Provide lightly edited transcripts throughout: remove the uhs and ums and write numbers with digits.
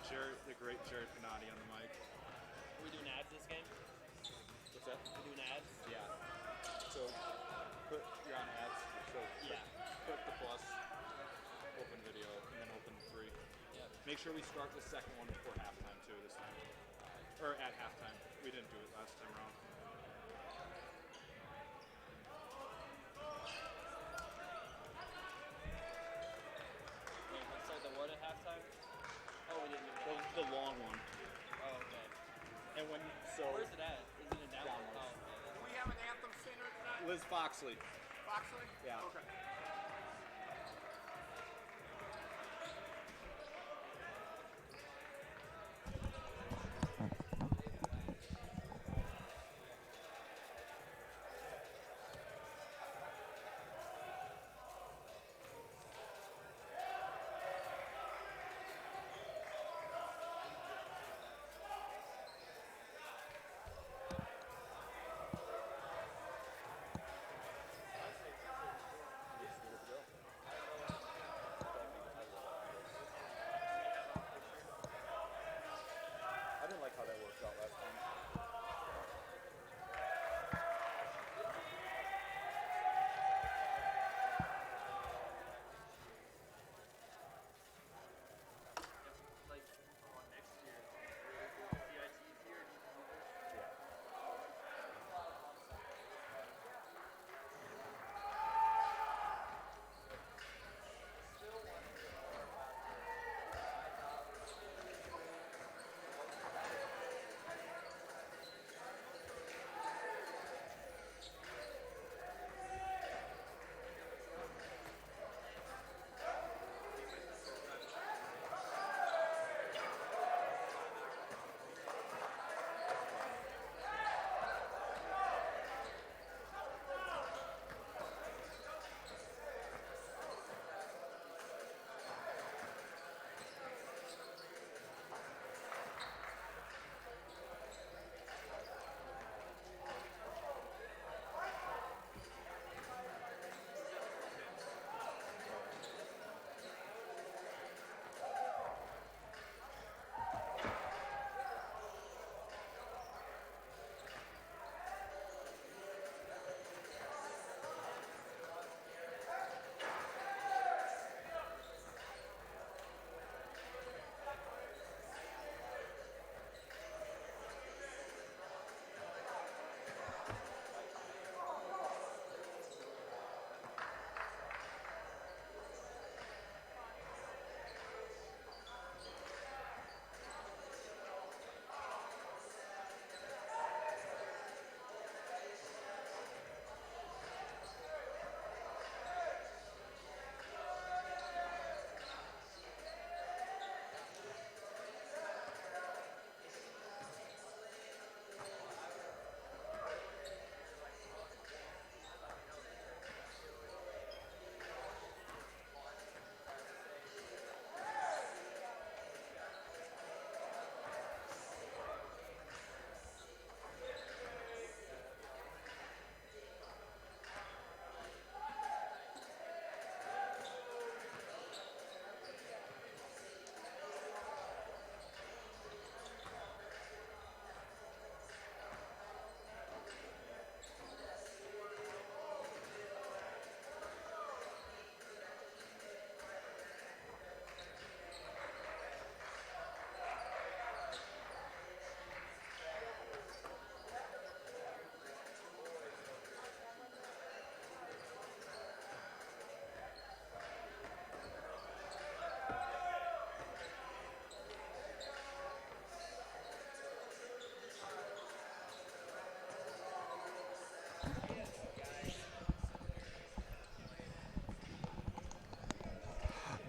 the great Jared Pinotti on the mic. Are we doing ads this game? What's that? We're doing ads? Yeah. So you're on ads. So Yeah. click the plus, open video, and then open 3. Yep. Make sure we start the second one before halftime too this time. Or at halftime. We didn't do it last time around. Wait, let's start the what at halftime? Oh, we didn't do it. The long one. Oh, okay. And when Where's it at? Is it in that one? Downwards. Oh, okay. Do we have an anthem singer tonight? Liz Foxley. Foxley? Yeah. Okay. I didn't like how that worked out last time. Like, next year. CIT here.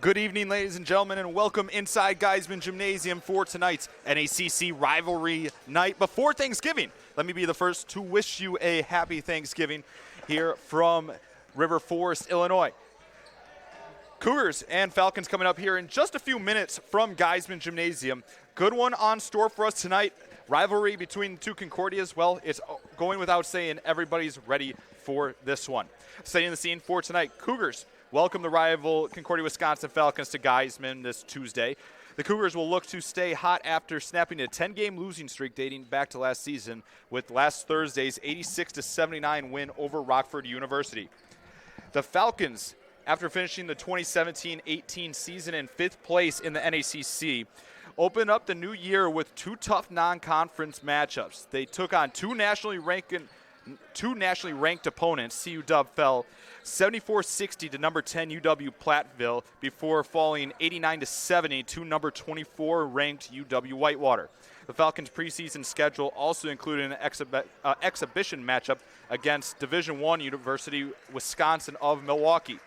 Good evening, ladies and gentlemen, and welcome inside Geiseman Gymnasium for tonight's NACC rivalry night before Thanksgiving. Let me be the first to wish you a happy Thanksgiving here from River Forest, Illinois. Cougars and Falcons coming up here in just a few minutes from Geiseman Gymnasium. Good one on store for us tonight. Rivalry between the two Concordias. Well, it's going without saying everybody's ready for this one. Setting the scene for tonight, Cougars welcome the rival Concordia Wisconsin Falcons to Geiseman this Tuesday. The Cougars will look to stay hot after snapping a 10-game losing streak dating back to last season with last Thursday's 86-79 win over Rockford University. The Falcons, after finishing the 2017-18 season in 5th place in the NACC, opened up the new year with 2 tough non-conference matchups. They took on two nationally ranked opponents. CU Dub fell 74-60 to number 10 UW Platteville before falling 89-70 to number 24 ranked UW Whitewater. The Falcons' preseason schedule also included an exhibition matchup against Division I University Wisconsin of Milwaukee.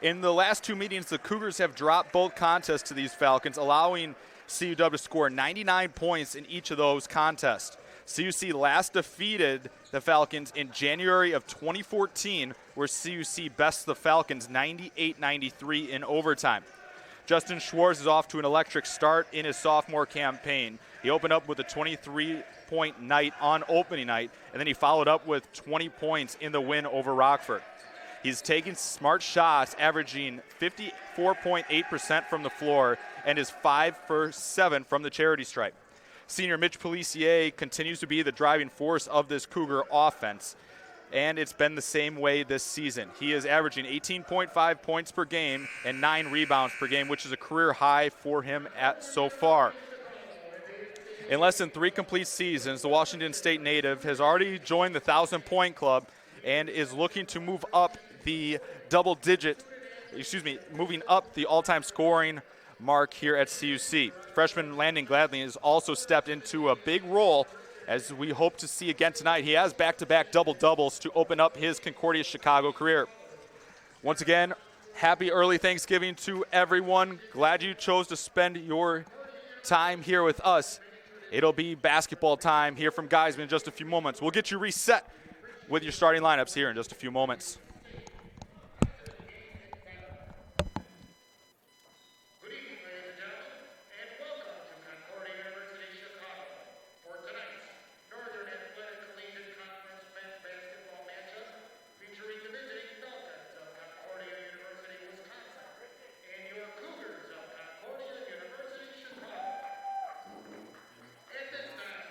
In the last 2 meetings, the Cougars have dropped both contests to these Falcons, allowing CUW to score 99 points in each of those contests. CUC last defeated the Falcons in January of 2014, where CUC bests the Falcons 98-93 in overtime. Justin Schwartz is off to an electric start in his sophomore campaign. He opened up with a 23-point night on opening night, and then he followed up with 20 points in the win over Rockford. He's taking smart shots, averaging 54.8% from the floor, and is 5 for 7 from the charity stripe. Senior Mitch Policier continues to be the driving force of this Cougar offense, and it's been the same way this season. He is averaging 18.5 points per game and 9 rebounds per game, which is a career high for him so far. In less than 3 complete seasons, the Washington State native has already joined the 1,000-point club and is looking to move up the moving up the all-time scoring mark here at CUC. Freshman Landon Gladney has also stepped into a big role, as we hope to see again tonight. He has back-to-back double-doubles to open up his Concordia Chicago career. Once again, happy early Thanksgiving to everyone. Glad you chose to spend your time here with us. It'll be basketball time here from Geiseman in just a few moments. We'll get you reset with your starting lineups here in just a few moments. Good evening, ladies and gentlemen, and welcome to Concordia University, Chicago for tonight's Northern Athletic Collegiate Conference men's basketball matchup featuring the visiting Falcons of Concordia University, Wisconsin, and your Cougars of Concordia University, Chicago. At this time,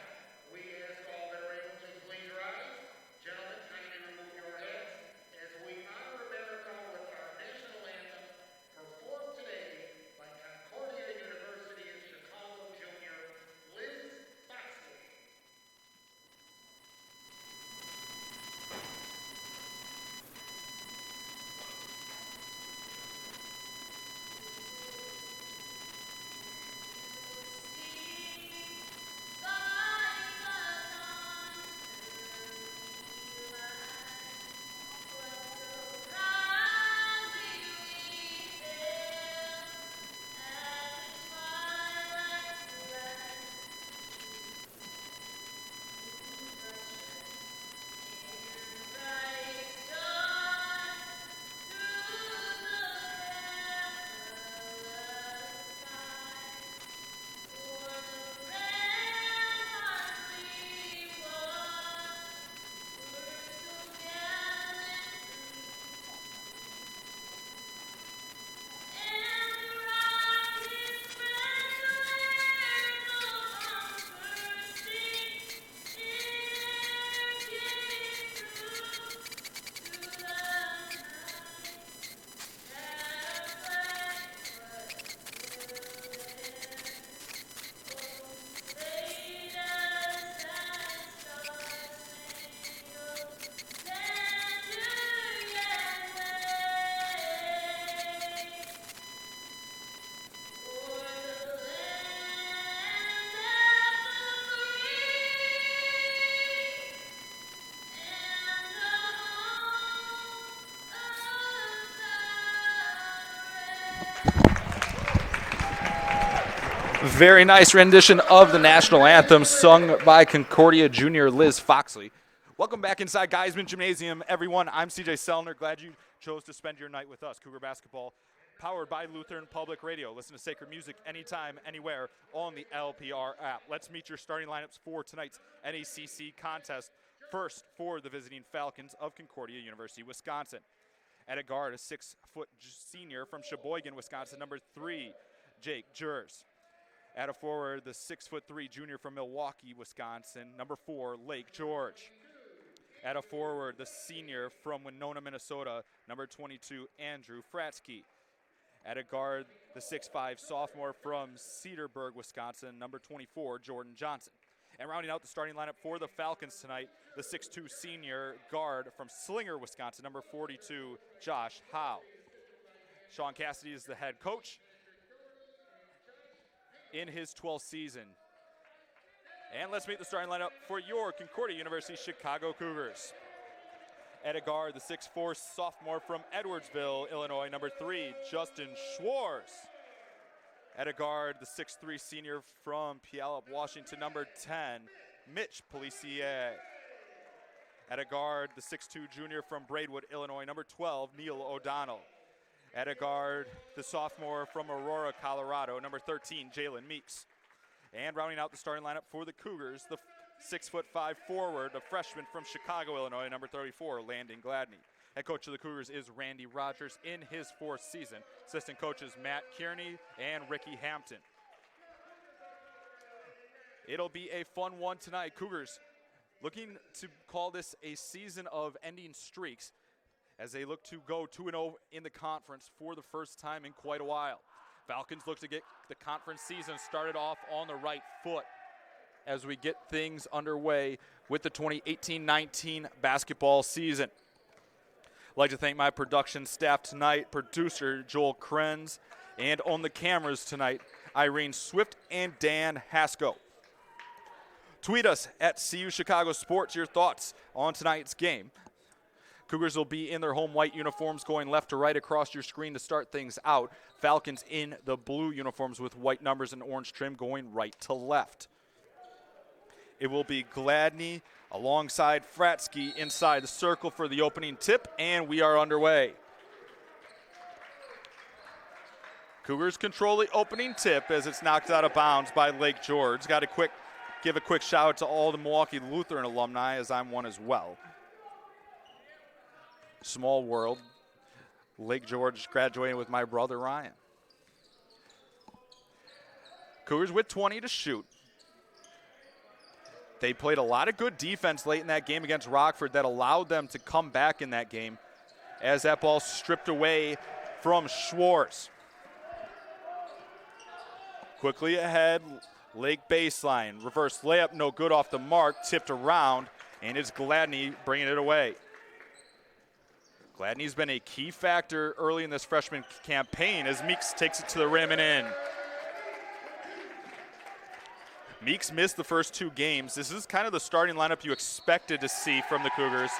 we ask all that are able to please rise. Gentlemen, kindly remove your hats as we honor America with our national anthem performed today by Concordia University of Chicago junior Liz Foxley. Very nice rendition of the national anthem sung by Concordia junior Liz Foxley. Welcome back inside Geiseman Gymnasium, everyone. I'm CJ Sellner. Glad you chose to spend your night with us. Cougar Basketball, powered by Lutheran Public Radio. Listen to sacred music anytime, anywhere on the LPR app. Let's meet your starting lineups for tonight's NACC contest. First, for the visiting Falcons of Concordia University, Wisconsin. At a guard, a 6-foot senior from Sheboygan, Wisconsin, number 3, Jake Jers. At a forward, the 6'3" junior from Milwaukee, Wisconsin, number 4, Lake George. At a forward, the senior from Winona, Minnesota, number 22, Andrew Fratsky. At a guard, the 6'5" sophomore from Cedarburg, Wisconsin, number 24, Jordan Johnson. And rounding out the starting lineup for the Falcons tonight, the 6'2" senior guard from Slinger, Wisconsin, number 42, Josh Howe. Sean Cassidy is the head coach in his 12th season. And let's meet the starting lineup for your Concordia University Chicago Cougars. At a guard, the 6'4" sophomore from Edwardsville, Illinois, number 3, Justin Schwartz. At a guard, the 6'3" senior from Puyallup, Washington, number 10, Mitch Policier. At a guard, the 6'2" junior from Braidwood, Illinois, number 12, Neil O'Donnell. At a guard, the sophomore from Aurora, Colorado, number 13, Jalen Meeks. And rounding out the starting lineup for the Cougars, the 6'5" forward, a freshman from Chicago, Illinois, number 34, Landon Gladney. Head coach of the Cougars is Randy Rogers in his 4th season. Assistant coaches Matt Kearney and Ricky Hampton. It'll be a fun one tonight. Cougars looking to call this a season of ending streaks as they look to go 2-0 in the conference for the first time in quite a while. Falcons look to get the conference season started off on the right foot as we get things underway with the 2018-19 basketball season. I'd like to thank my production staff tonight, producer Joel Krenz, and on the cameras tonight, Irene Swift and Dan Haskell. Tweet us at CU Chicago Sports your thoughts on tonight's game. Cougars will be in their home white uniforms going left to right across your screen to start things out. Falcons in the blue uniforms with white numbers and orange trim going right to left. It will be Gladney alongside Fratsky inside the circle for the opening tip, and we are underway. Cougars control the opening tip as it's knocked out of bounds by Lake George. Got to give a quick shout out to all the Milwaukee Lutheran alumni, as I'm one as well. Small world. Lake George graduating with my brother Ryan. Cougars with 20 to shoot. They played a lot of good defense late in that game against Rockford that allowed them to come back in that game as that ball stripped away from Schwartz. Quickly ahead, Lake baseline. Reverse layup, no good off the mark, tipped around, and it's Gladney bringing it away. Gladney's been a key factor early in this freshman campaign as Meeks takes it to the rim and in. Meeks missed the first 2 games. This is kind of the starting lineup you expected to see from the Cougars,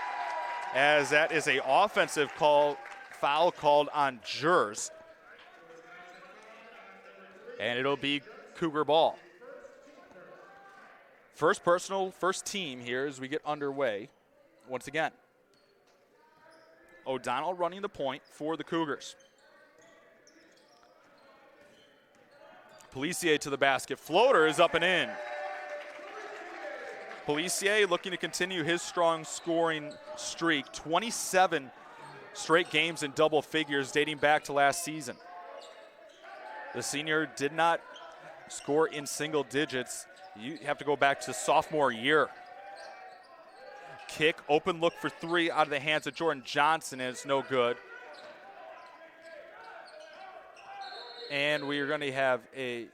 as that is a offensive foul called on Jers. And it'll be Cougar ball. First personal, first team here as we get underway once again. O'Donnell running the point for the Cougars. Policier to the basket. Floater is up and in. Policier looking to continue his strong scoring streak. 27 straight games in double figures dating back to last season. The senior did not score in single digits. You have to go back to sophomore year. Kick, open look for 3 out of the hands of Jordan Johnson, and it's no good. And we are going to have a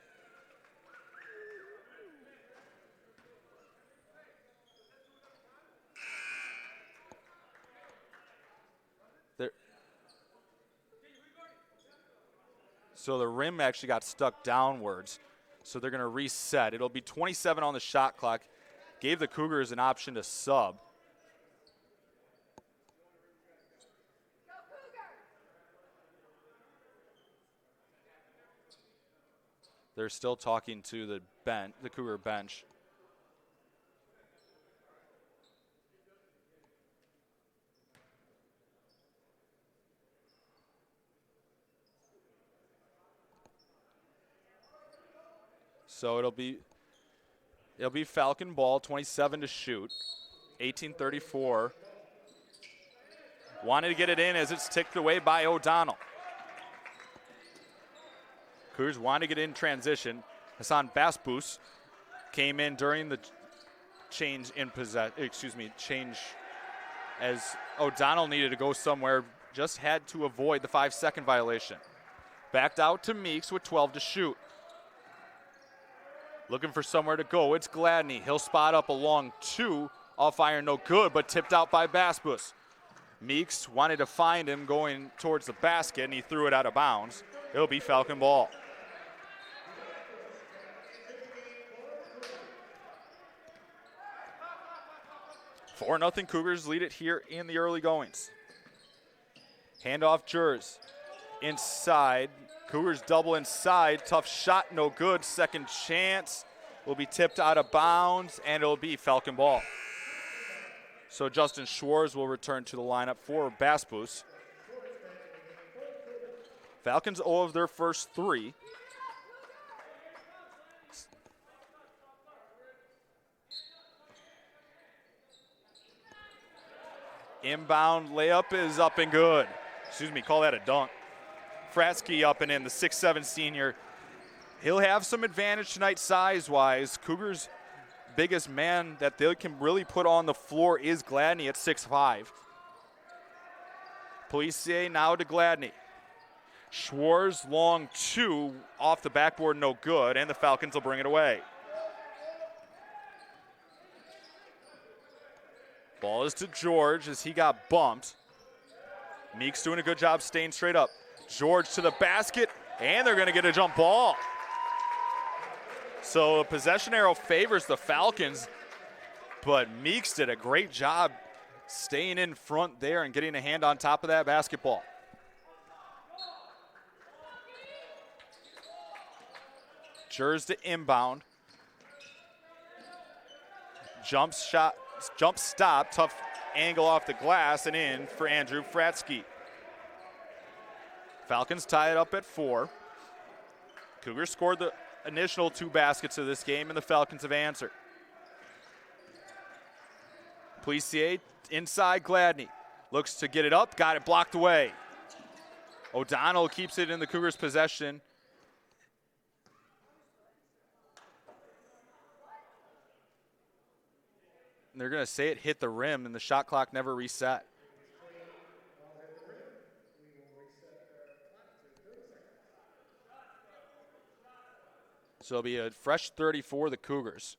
so the rim actually got stuck downwards, so they're going to reset. It'll be 27 on the shot clock. Gave the Cougars an option to sub. They're still talking to the Cougar bench. So it'll be Falcon ball, 27 to shoot, 18:34. Wanted to get it in as it's ticked away by O'Donnell. Cougars wanted to get in transition. Hassan Basbous came in during the change as O'Donnell needed to go somewhere, just had to avoid the 5-second violation. Backed out to Meeks with 12 to shoot. Looking for somewhere to go, it's Gladney. He'll spot up along 2, off iron, no good, but tipped out by Basbous. Meeks wanted to find him going towards the basket, and he threw it out of bounds. It'll be Falcon ball. Four 4-0 Cougars lead it here in the early goings. Handoff Jers. Inside. Cougars double inside. Tough shot, no good. Second chance will be tipped out of bounds, and it'll be Falcon ball. So Justin Schwartz will return to the lineup for Basbous. Falcons 0 of their first 3. Inbound layup is up and good. Call that a dunk. Fratsky up and in, the 6'7" senior. He'll have some advantage tonight size-wise. Cougars' biggest man that they can really put on the floor is Gladney at 6'5". Policier now to Gladney. Schwartz long 2 off the backboard, no good, and the Falcons will bring it away. Ball is to George as he got bumped. Meeks doing a good job staying straight up. George to the basket, and they're going to get a jump ball. So the possession arrow favors the Falcons, but Meeks did a great job staying in front there and getting a hand on top of that basketball. Jers to inbound. Jump stop, tough angle off the glass and in for Andrew Fratsky. Falcons tie it up at 4. Cougars scored the initial 2 baskets of this game, and the Falcons have answered. Policier inside Gladney. Looks to get it up, got it blocked away. O'Donnell keeps it in the Cougars' possession. They're going to say it hit the rim, and the shot clock never reset. So it'll be a fresh 30 for the Cougars.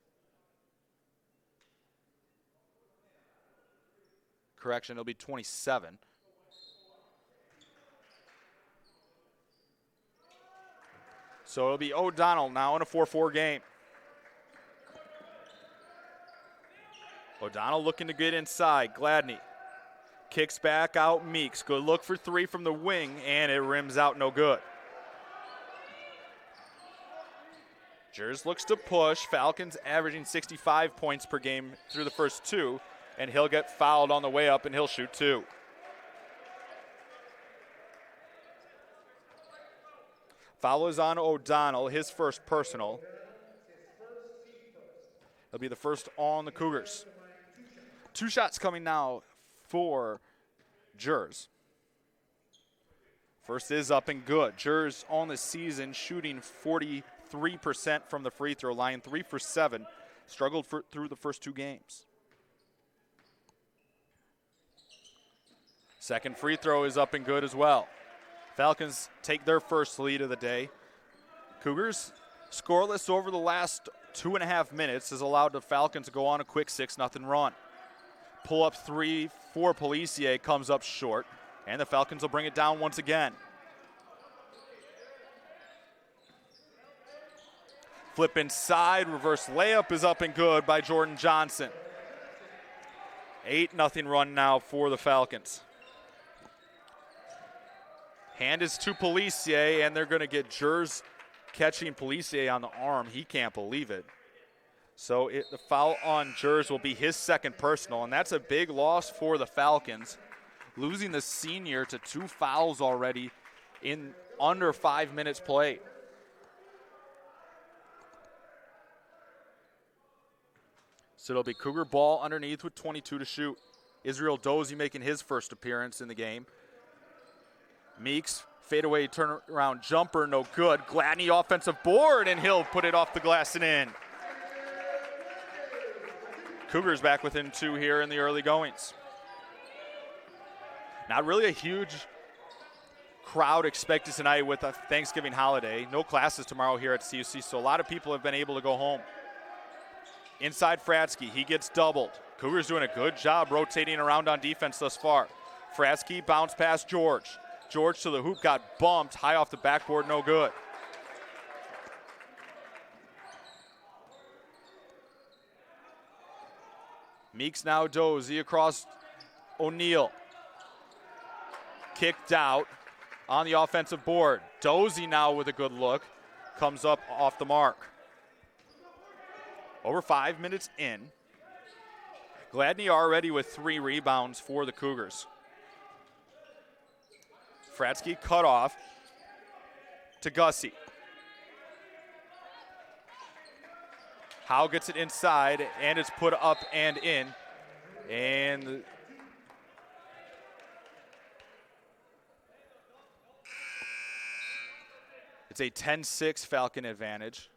Correction, it'll be 27. So it'll be O'Donnell now in a 4-4 game. O'Donnell looking to get inside. Gladney kicks back out Meeks. Good look for 3 from the wing, and it rims out no good. Jers looks to push. Falcons averaging 65 points per game through the first 2, and he'll get fouled on the way up, and he'll shoot 2. Foul is on O'Donnell, his first personal. It'll be the first on the Cougars. 2 shots coming now for Jers. First is up and good. Jers on the season shooting 43% from the free throw line, 3 for 7. Struggled through the first 2 games. Second free throw is up and good as well. Falcons take their first lead of the day. Cougars scoreless over the last 2.5 minutes has allowed the Falcons to go on a quick 6-0 run. Pull up 3 for Policier comes up short, and the Falcons will bring it down once again. Flip inside, reverse layup is up and good by Jordan Johnson. 8-0 run now for the Falcons. Hand is to Policier, and they're going to get Jers catching Policier on the arm. He can't believe it. So the foul on Jers will be his second personal, and that's a big loss for the Falcons, losing the senior to 2 fouls already in under 5 minutes played. So it'll be Cougar ball underneath with 22 to shoot. Israel Dozie making his first appearance in the game. Meeks Fadeaway turnaround jumper, no good. Gladney offensive board, and he'll put it off the glass and in. Cougars back within 2 here in the early goings. Not really a huge crowd expected tonight with a Thanksgiving holiday. No classes tomorrow here at CUC, so a lot of people have been able to go home. Inside Fratsky, he gets doubled. Cougars doing a good job rotating around on defense thus far. Fratsky bounced past George. George to the hoop, got bumped high off the backboard, no good. Meeks now Dozy across O'Neal. Kicked out on the offensive board. Dozy now with a good look. Comes up off the mark. Over 5 minutes in. Gladney already with 3 rebounds for the Cougars. Fratsky cut off to Gussie. Howe gets it inside, and it's put up and in. And it's a 10-6 Falcon advantage.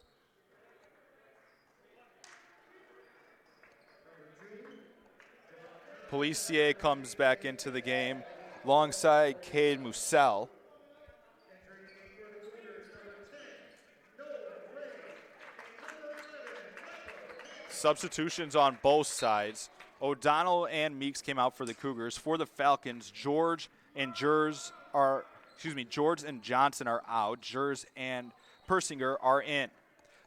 Policier comes back into the game alongside Cade Musell. Substitutions on both sides. O'Donnell and Meeks came out for the Cougars. For the Falcons, George and Johnson are out. Jers and Persinger are in.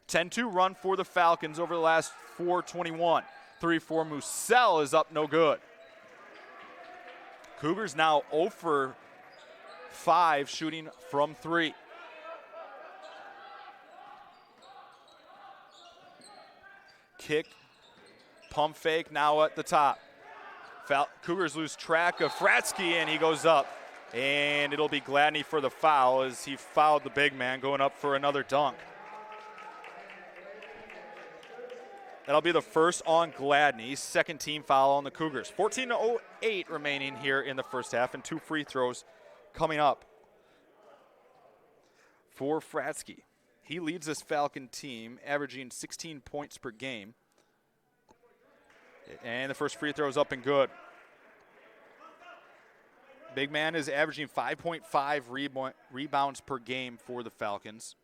10-2 run for the Falcons over the last 4:21. 3-4 Musell is up, no good. Cougars now 0 for 5 shooting from 3. Kick, pump fake now at the top. Cougars lose track of Fratsky, and he goes up. And it'll be Gladney for the foul as he fouled the big man going up for another dunk. That'll be the first on Gladney, second team foul on the Cougars. 14:08 remaining here in the first half, and 2 free throws coming up for Fratsky. He leads this Falcon team, averaging 16 points per game. And the first free throw is up and good. Big man is averaging 5.5 rebounds per game for the Falcons.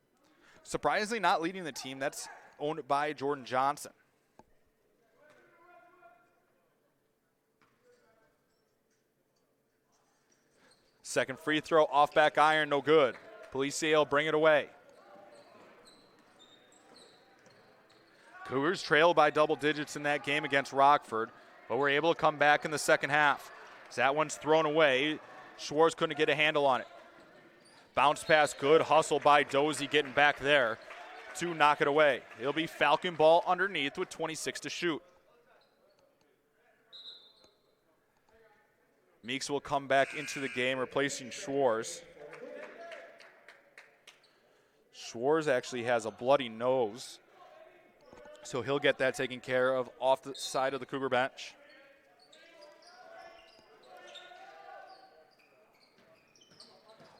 Surprisingly not leading the team. That's owned by Jordan Johnson. Second free throw, off back iron, no good. Policier will bring it away. Cougars trailed by double digits in that game against Rockford, but were able to come back in the second half. So that one's thrown away. Schwartz couldn't get a handle on it. Bounce pass, good hustle by Dozy getting back there to knock it away. It'll be Falcon ball underneath with 26 to shoot. Meeks will come back into the game, replacing Schwartz. Schwartz actually has a bloody nose, so he'll get that taken care of off the side of the Cougar bench.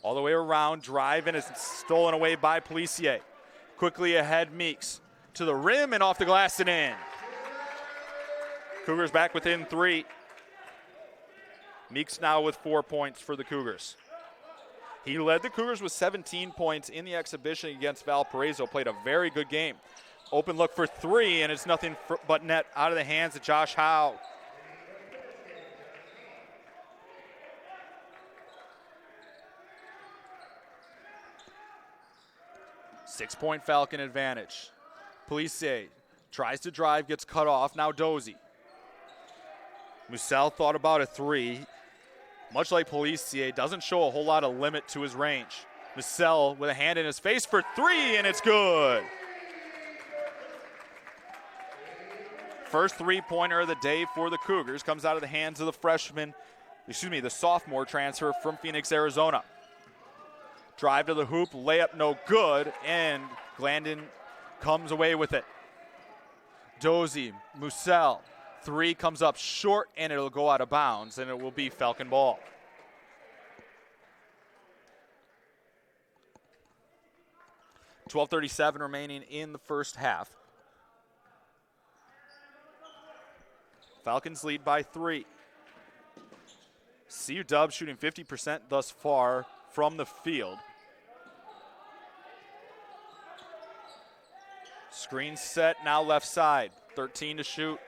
All the way around, drive, and it's stolen away by Policier. Quickly ahead, Meeks to the rim and off the glass and in. Cougars back within 3. Meeks now with 4 points for the Cougars. He led the Cougars with 17 points in the exhibition against Valparaiso. Played a very good game. Open look for 3, and it's nothing but net out of the hands of Josh Howe. Six-point Falcon advantage. Policier tries to drive, gets cut off. Now Dozy. Musell thought about a 3. Much like Policier, doesn't show a whole lot of limit to his range. Musell with a hand in his face for 3, and it's good. First three-pointer of the day for the Cougars comes out of the hands of the sophomore transfer from Phoenix, Arizona. Drive to the hoop, layup no good, and Glandon comes away with it. Dozy, Musell. 3 comes up short, and it'll go out of bounds, and it will be Falcon ball. 12:37 remaining in the first half. Falcons lead by 3. CU Dub shooting 50% thus far from the field. Screen set, now left side. 13 to shoot.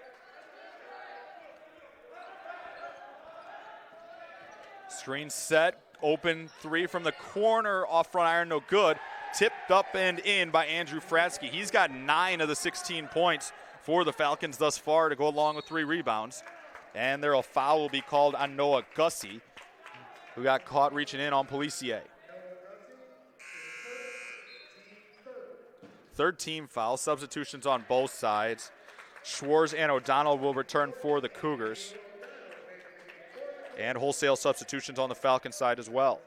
Screen set, open 3 from the corner, off front iron, no good. Tipped up and in by Andrew Fratsky. He's got 9 of the 16 points for the Falcons thus far to go along with 3 rebounds. And there a foul will be called on Noah Gussie, who got caught reaching in on Policier. Third team foul, substitutions on both sides. Schwartz and O'Donnell will return for the Cougars. And wholesale substitutions on the Falcon side as well.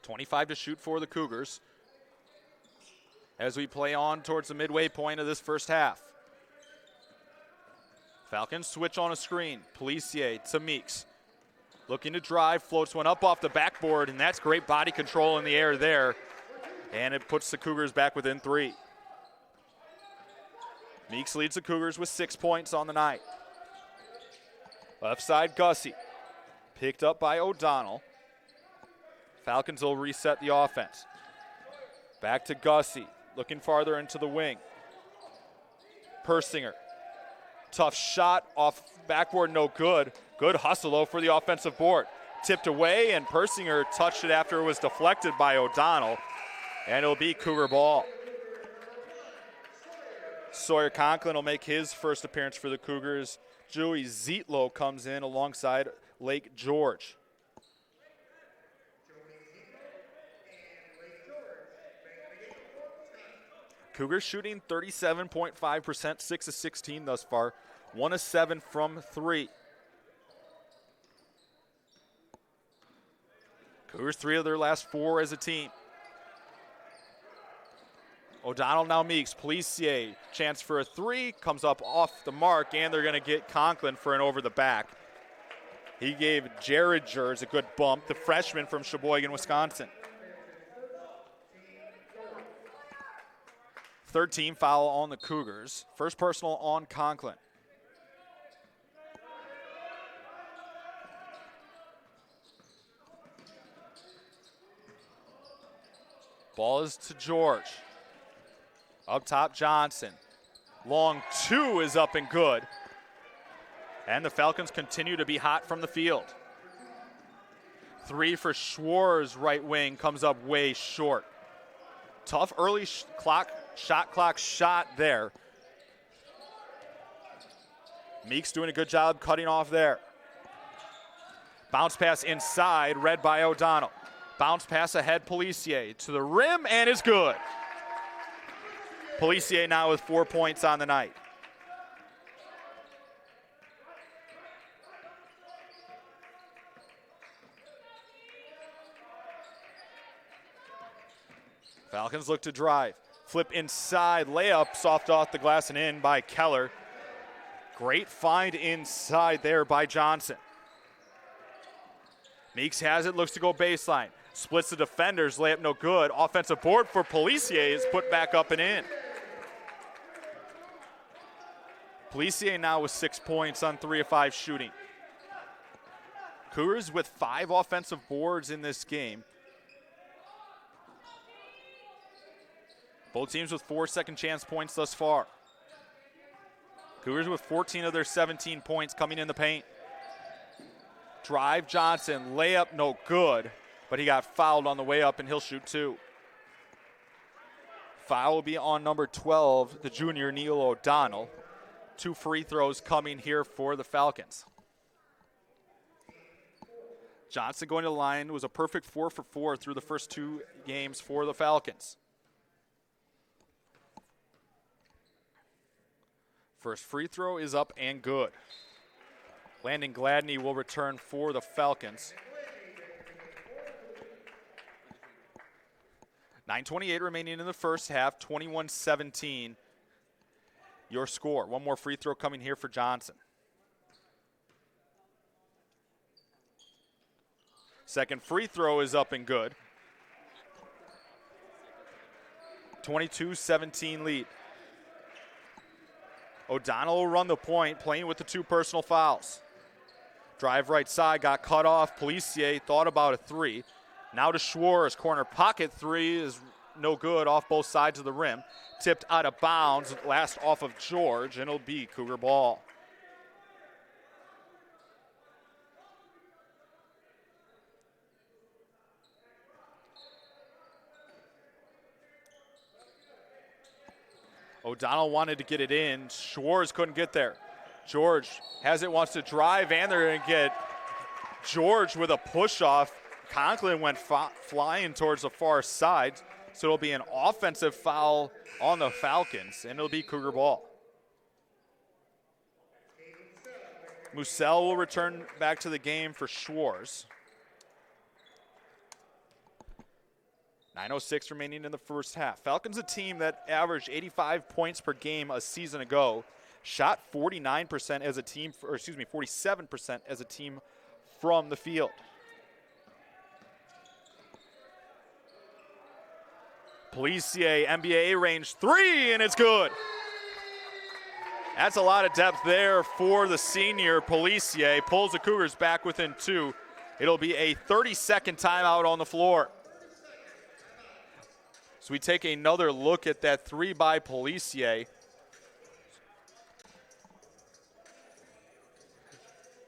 .25 to shoot for the Cougars as we play on towards the midway point of this first half. Falcons switch on a screen. Policier to Meeks. Looking to drive, floats one up off the backboard, and that's great body control in the air there. And it puts the Cougars back within 3. Meeks leads the Cougars with 6 points on the night. Left side, Gussie. Picked up by O'Donnell. Falcons will reset the offense. Back to Gussie, looking farther into the wing. Persinger. Tough shot off backboard, no good. Good hustle, though, for the offensive board. Tipped away, and Persinger touched it after it was deflected by O'Donnell. And it'll be Cougar ball. Sawyer Conklin will make his first appearance for the Cougars. Joey Zietlow comes in alongside Lake George. Cougars shooting 37.5%, 6 of 16 thus far, 1 of 7 from 3. Cougars 3 of their last 4 as a team. O'Donnell now Meeks, Policier, chance for a 3, comes up off the mark, and they're going to get Conklin for an over the back. He gave Jared Jers a good bump, the freshman from Sheboygan, Wisconsin. Third team foul on the Cougars. First personal on Conklin. Ball is to George. Up top, Johnson. Long 2 is up and good. And the Falcons continue to be hot from the field. 3 for Schwartz, right wing, comes up way short. Tough early shot clock shot there. Meeks doing a good job cutting off there. Bounce pass inside, read by O'Donnell. Bounce pass ahead, Policier to the rim, and is good. Policier now with 4 points on the night. Falcons look to drive. Flip inside, layup, soft off the glass and in by Keller. Great find inside there by Johnson. Meeks has it, looks to go baseline. Splits the defenders, layup no good. Offensive board for Policier is put back up and in. Policier now with 6 points on 3 of 5 shooting. Cougars with 5 offensive boards in this game. Both teams with 4 second chance points thus far. Cougars with 14 of their 17 points coming in the paint. Drive Johnson, layup no good, but he got fouled on the way up and he'll shoot 2. Foul will be on number 12, the junior Neil O'Donnell. 2 free throws coming here for the Falcons. Johnson going to the line was a perfect 4 for 4 through the first 2 games for the Falcons. First free throw is up and good. Landon Gladney will return for the Falcons. 9:28 remaining in the first half, 21-17. Your score. One more free throw coming here for Johnson. Second free throw is up and good. 22-17 lead. O'Donnell will run the point, playing with the 2 personal fouls. Drive right side, got cut off. Policier thought about a 3. Now to Schwartz, corner pocket 3 is no good, off both sides of the rim. Tipped out of bounds, last off of George, and it'll be Cougar ball. O'Donnell wanted to get it in. Schwartz couldn't get there. George has it, wants to drive, and they're going to get George with a push-off. Conklin went flying towards the far side, so it'll be an offensive foul on the Falcons, and it'll be Cougar ball. Musell will return back to the game for Schwartz. 9:06 remaining in the first half. Falcons, a team that averaged 85 points per game a season ago, shot 49% as a team, 47% as a team from the field. Policier, NBA range 3, and it's good. That's a lot of depth there for the senior. Policier pulls the Cougars back within 2. It'll be a 30-second timeout on the floor. So we take another look at that 3 by Policier.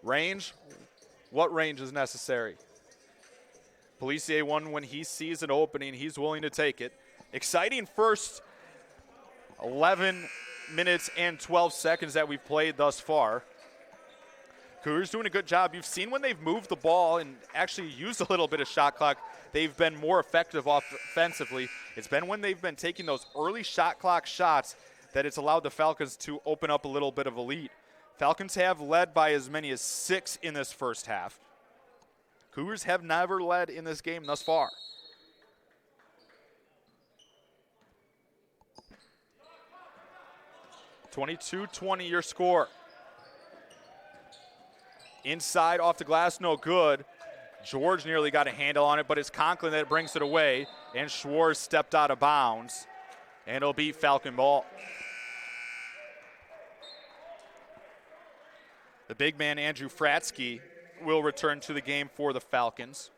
Range, what range is necessary? Policier won when he sees an opening, he's willing to take it. Exciting first 11 minutes and 12 seconds that we've played thus far. Cougars doing a good job. You've seen when they've moved the ball and actually used a little bit of shot clock, they've been more effective offensively. It's been when they've been taking those early shot clock shots that it's allowed the Falcons to open up a little bit of a lead. Falcons have led by as many as 6 in this first half. Cougars have never led in this game thus far. (22-20) your score. Inside off the glass, no good. George nearly got a handle on it, but it's Conklin that brings it away, and Schwartz stepped out of bounds, and it'll be Falcon ball. The big man, Andrew Fratsky, will return to the game for the Falcons.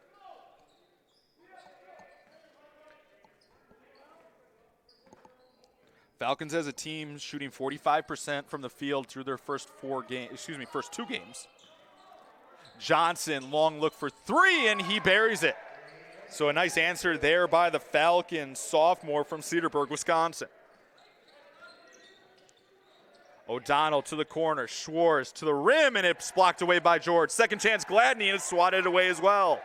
Falcons as a team shooting 45% from the field through their first 2 games. Johnson, long look for 3, and he buries it. So a nice answer there by the Falcons, sophomore from Cedarburg, Wisconsin. O'Donnell to the corner, Schwartz to the rim, and it's blocked away by George. Second chance, Gladney, and it's swatted away as well.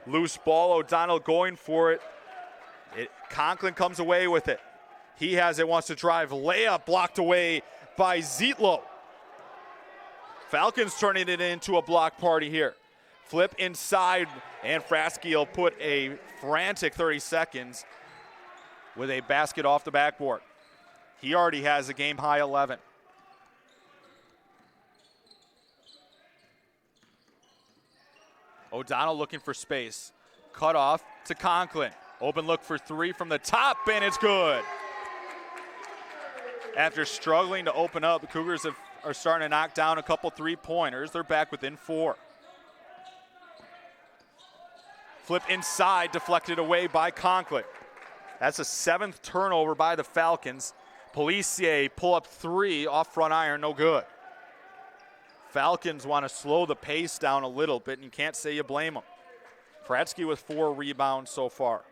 Loose ball, O'Donnell going for it. Conklin comes away with it. He has it, wants to drive, layup blocked away by Zietlow. Falcons turning it into a block party here. Flip inside, and Fratsky will put a frantic 30 seconds with a basket off the backboard. He already has a game-high 11. O'Donnell looking for space. Cut off to Conklin. Open look for 3 from the top, and it's good. After struggling to open up, the Cougars are starting to knock down a couple 3-pointers. They're back within 4. Flip inside, deflected away by Conklin. That's a 7th turnover by the Falcons. Policier pull up 3 off front iron, no good. Falcons want to slow the pace down a little bit, and you can't say you blame them. Fratsky with 4 rebounds so far.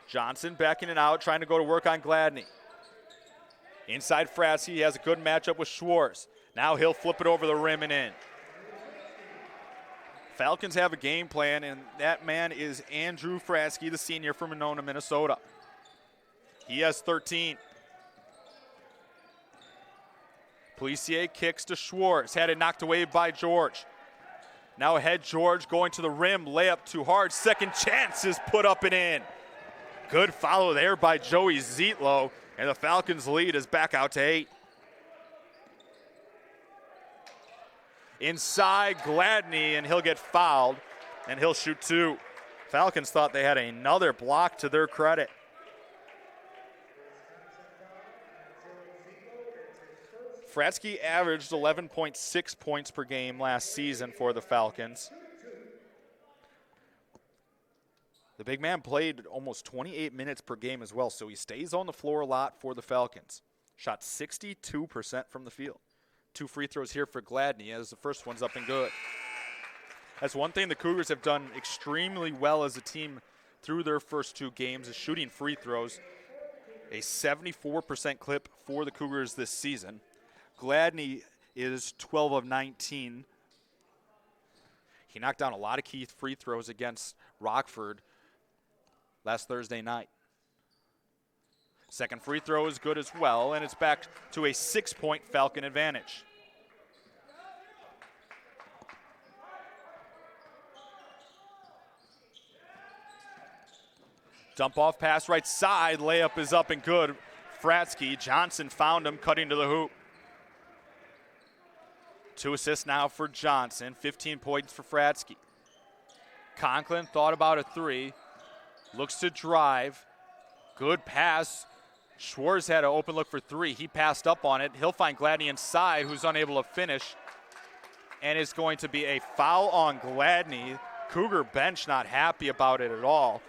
Johnson backing it out, trying to go to work on Gladney. Inside Fratsky, he has a good matchup with Schwartz. Now he'll flip it over the rim and in. Falcons have a game plan, and that man is Andrew Fratsky, the senior from Monona, Minnesota. He has 13. Policier kicks to Schwartz. Had it knocked away by George. Now ahead, George going to the rim. Layup too hard. Second chance is put up and in. Good follow there by Joey Zietlow, and the Falcons' lead is back out to 8. Inside Gladney, and he'll get fouled, and he'll shoot 2. Falcons thought they had another block to their credit. Fratsky averaged 11.6 points per game last season for the Falcons. The big man played almost 28 minutes per game as well, so he stays on the floor a lot for the Falcons. Shot 62% from the field. 2 free throws here for Gladney, as the first one's up and good. That's one thing the Cougars have done extremely well as a team through their first 2 games, is shooting free throws. A 74% clip for the Cougars this season. Gladney is 12 of 19. He knocked down a lot of key free throws against Rockford last Thursday night. Second free throw is good as well, and it's back to a 6-point Falcon advantage. Dump off pass right side, layup is up and good. Fratsky, Johnson found him cutting to the hoop. 2 assists now for Johnson, 15 points for Fratsky. Conklin thought about a 3, looks to drive. Good pass. Schwartz had an open look for 3. He passed up on it. He'll find Gladney inside, who's unable to finish. And it's going to be a foul on Gladney. Cougar bench not happy about it at all.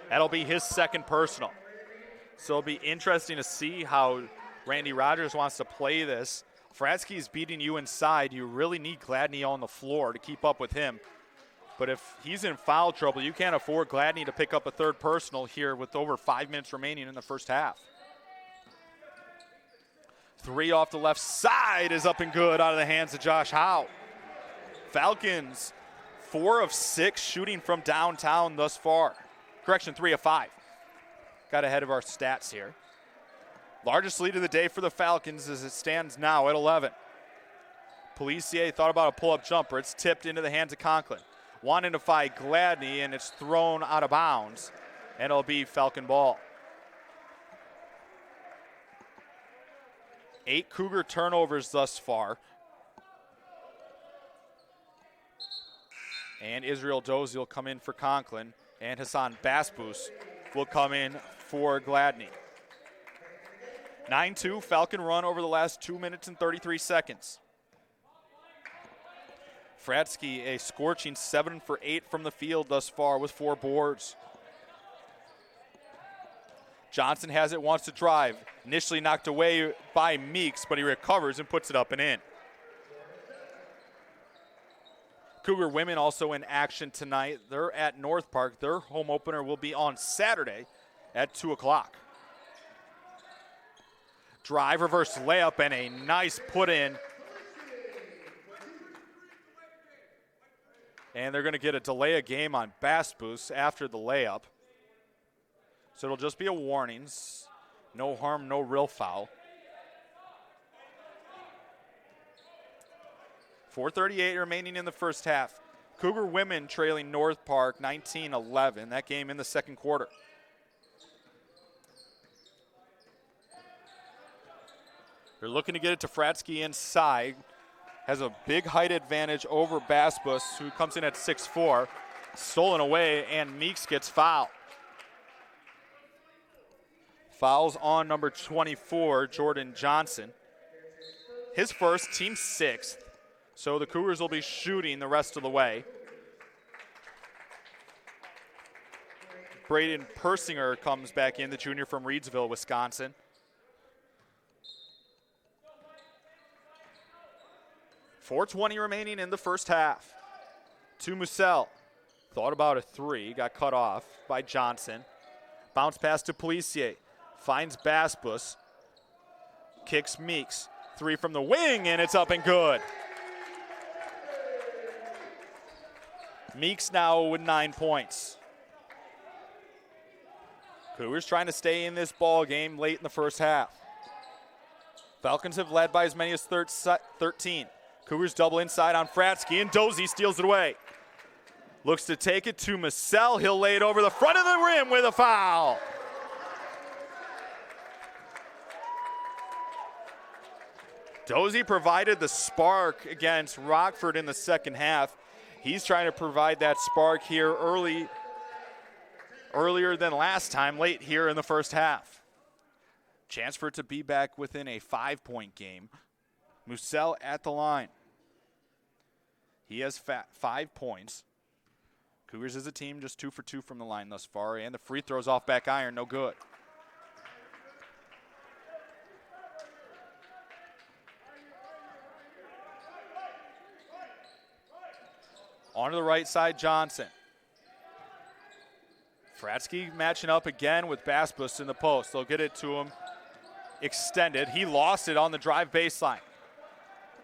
That'll be his second personal. So it'll be interesting to see how Randy Rogers wants to play this. Fratsky's beating you inside. You really need Gladney on the floor to keep up with him. But if he's in foul trouble, you can't afford Gladney to pick up a third personal here with over 5 minutes remaining in the first half. 3 off the left side is up and good out of the hands of Josh Howe. Falcons 4 of 6 shooting from downtown thus far. Correction, 3 of 5. Got ahead of our stats here. Largest lead of the day for the Falcons as it stands now at 11. Policier thought about a pull-up jumper. It's tipped into the hands of Conklin. Wanting to fight Gladney, and it's thrown out of bounds, and it'll be Falcon ball. 8 Cougar turnovers thus far. And Israel Dozie will come in for Conklin, and Hassan Basbous will come in for Gladney. 9-2 Falcon run over the last 2 minutes and 33 seconds. Fratsky a scorching 7 for 8 from the field thus far with 4 boards. Johnson has it, wants to drive. Initially knocked away by Meeks, but he recovers and puts it up and in. Cougar women also in action tonight. They're at North Park. Their home opener will be on Saturday at 2 o'clock. Drive, reverse layup, and a nice put in. And they're going to get a delay of game on Basbous after the layup. So it'll just be a warning. No harm, no real foul. 4:38 remaining in the first half. Cougar women trailing North Park 19-11. That game in the second quarter. They're looking to get it to Fratsky inside. Has a big height advantage over Basbous, who comes in at 6'4". Stolen away, and Meeks gets fouled. Fouls on number 24, Jordan Johnson. His first, team 6th. So the Cougars will be shooting the rest of the way. Braden Persinger comes back in, the junior from Reedsville, Wisconsin. .420 remaining in the first half. To Musell. Thought about a 3, got cut off by Johnson. Bounce pass to Policier. Finds Basbous. Kicks Meeks. 3 from the wing, and it's up and good. Meeks now with 9 points. Cougars trying to stay in this ball game late in the first half. Falcons have led by as many as 13. Cougars double inside on Fratsky, and Dozie steals it away. Looks to take it to Massell. He'll lay it over the front of the rim with a foul. Dozie provided the spark against Rockford in the second half. He's trying to provide that spark here earlier than last time, late here in the first half. Chance for it to be back within a 5-point game. Massell at the line. He has 5 points. Cougars as a team just 2 for 2 from the line thus far, and the free throws off back iron, no good. On to the right side, Johnson. Fratsky matching up again with Basbus in the post. They'll get it to him extended. He lost it on the drive baseline.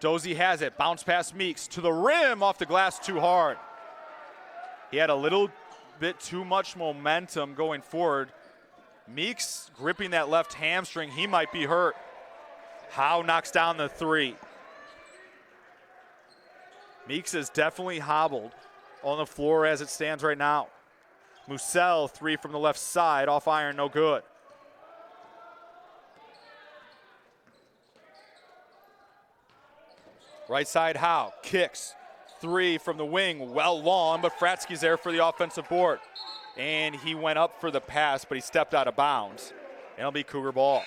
Dozie has it. Bounce pass Meeks to the rim, off the glass too hard. He had a little bit too much momentum going forward. Meeks gripping that left hamstring. He might be hurt. Howe knocks down the three. Meeks is definitely hobbled on the floor as it stands right now. Massell, three from the left side, off iron, no good. Right side, Howe kicks. Three from the wing, well long, but Fratsky's there for the offensive board. And he went up for the pass, but he stepped out of bounds. It'll be Cougar ball.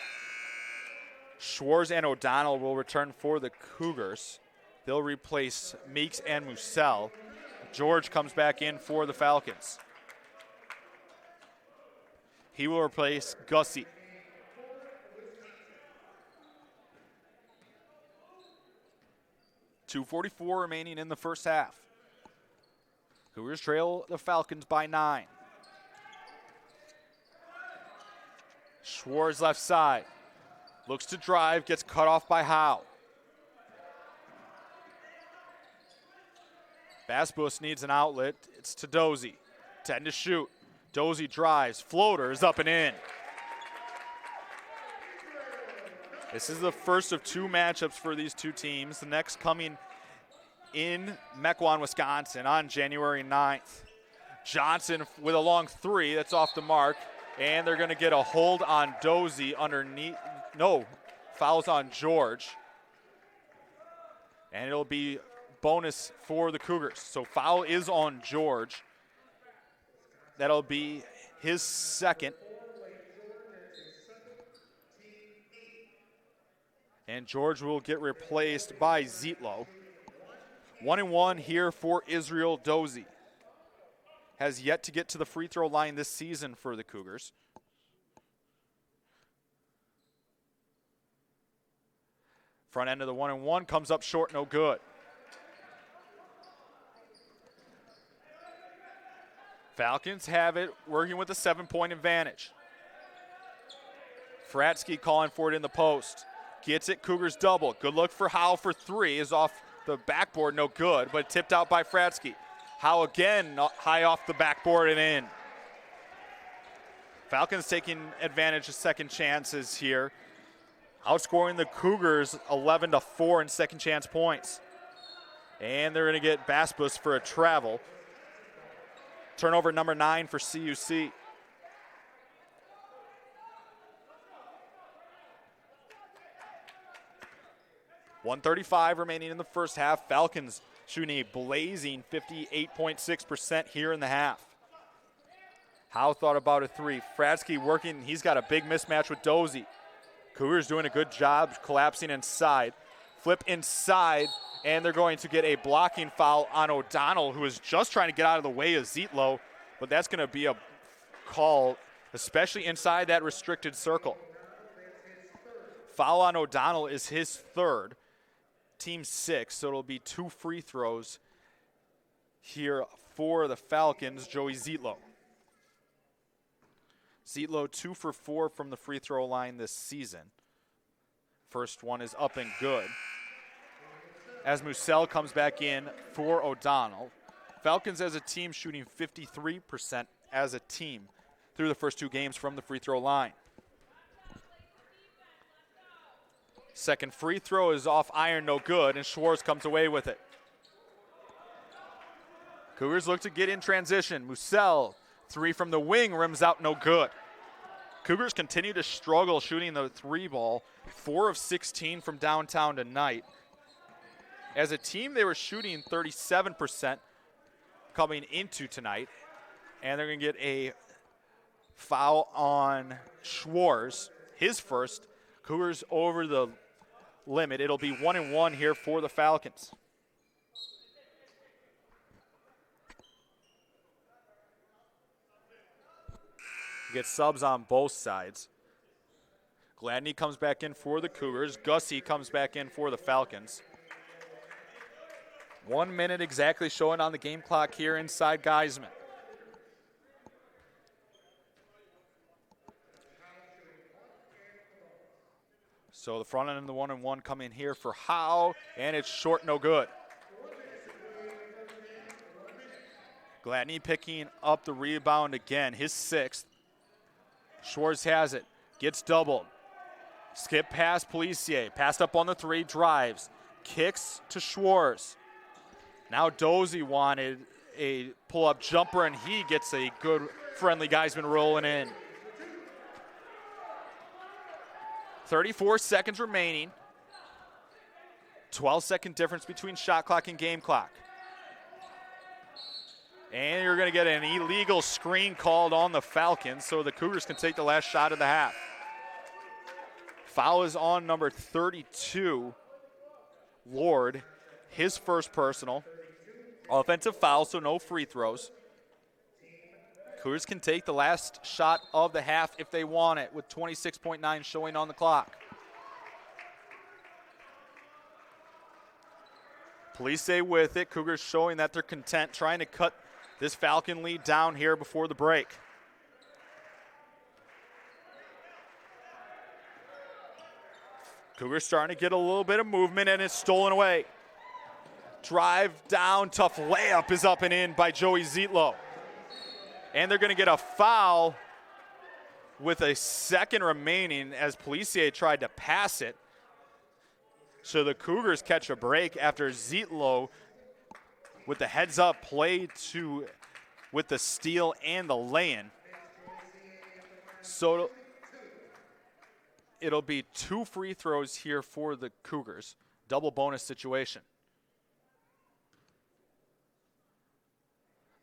Schwartz and O'Donnell will return for the Cougars. They'll replace Meeks and Massell. George comes back in for the Falcons. He will replace Gussie. .244 remaining in the first half. Cougars trail the Falcons by 9. Schwartz left side. Looks to drive, gets cut off by Howe. Basbus needs an outlet. It's to Dozie. 10 to shoot. Dozie drives. Floater is up and in. This is the first of 2 matchups for these two teams. The next coming in Mequon, Wisconsin on January 9th. Johnson with a long three. That's off the mark. And they're going to get a hold on Dozie underneath. No, fouls on George. And it'll be bonus for the Cougars. So foul is on George. That'll be his second. And George will get replaced by Zietlow. 1-1 here for Israel Dozie. Has yet to get to the free throw line this season for the Cougars. Front end of the 1-1 comes up short, no good. Falcons have it, working with a 7-point advantage. Fratsky calling for it in the post. Gets it, Cougars double. Good look for Howe for three. Is off the backboard, no good, but tipped out by Fratsky. Howe again, high off the backboard and in. Falcons taking advantage of second chances here. Outscoring the Cougars 11-4 in second chance points. And they're going to get Basbus for a travel. Turnover number 9 for CUC. .135 remaining in the first half. Falcons shooting a blazing 58.6% here in the half. Howe thought about a three. Fratsky working. He's got a big mismatch with Dozie. Cougars doing a good job collapsing inside. Flip inside, and they're going to get a blocking foul on O'Donnell, who is just trying to get out of the way of Zietlow, but that's going to be a call, especially inside that restricted circle. Foul on O'Donnell is his third. Team 6, so it'll be 2 free throws here for the Falcons. Joey Zietlow. Zietlow 2 for 4 from the free throw line this season. First one is up and good. As Massell comes back in for O'Donnell. Falcons as a team shooting 53% as a team through the first 2 games from the free throw line. Second free throw is off iron, no good, and Schwartz comes away with it. Cougars look to get in transition. Musell, 3 from the wing, rims out, no good. Cougars continue to struggle shooting the 3 ball, 4 of 16 from downtown tonight. As a team, they were shooting 37% coming into tonight, and they're going to get a foul on Schwartz, his first. Cougars over the limit. It'll be 1-1 here for the Falcons. Get subs on both sides. Gladney comes back in for the Cougars. Gussie comes back in for the Falcons. 1 minute exactly showing on the game clock here inside Geiseman. So the front end of the 1-1 come in here for Howe, and it's short, no good. Gladney picking up the rebound again, his 6th. Schwartz has it, gets doubled. Skip past Policier, passed up on the 3, drives, kicks to Schwartz. Now Dozy wanted a pull-up jumper, and he gets a good friendly Geiseman rolling in. 34 seconds remaining. 12-second difference between shot clock and game clock. And you're going to get an illegal screen called on the Falcons, so the Cougars can take the last shot of the half. Foul is on number 32, Lord, his first personal. Offensive foul, so no free throws. Cougars can take the last shot of the half if they want it, with 26.9 showing on the clock. Police with it. Cougars showing that they're content, trying to cut this Falcon lead down here before the break. Cougars starting to get a little bit of movement, and it's stolen away. Drive down, tough layup is up and in by Joey Zietlow. And they're going to get a foul with a second remaining as Policier tried to pass it. So the Cougars catch a break after Zietlow with the heads-up play with the steal and the lay-in. So it'll be 2 free throws here for the Cougars. Double bonus situation.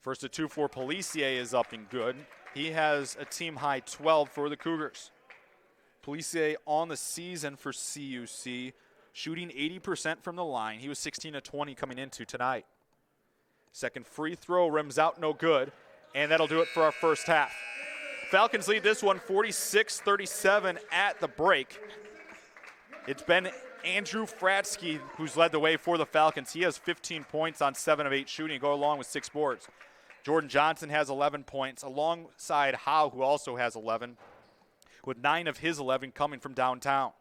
First to 2 for Policier is up and good. He has a team-high 12 for the Cougars. Policier on the season for CUC, shooting 80% from the line. He was 16 of 20 coming into tonight. Second free throw rims out, no good, and that'll do it for our first half. Falcons lead this one 46-37 at the break. It's been Andrew Fratsky who's led the way for the Falcons. He has 15 points on 7 of 8 shooting, go along with 6 boards. Jordan Johnson has 11 points, alongside Howe, who also has 11, with 9 of his 11 coming from downtown.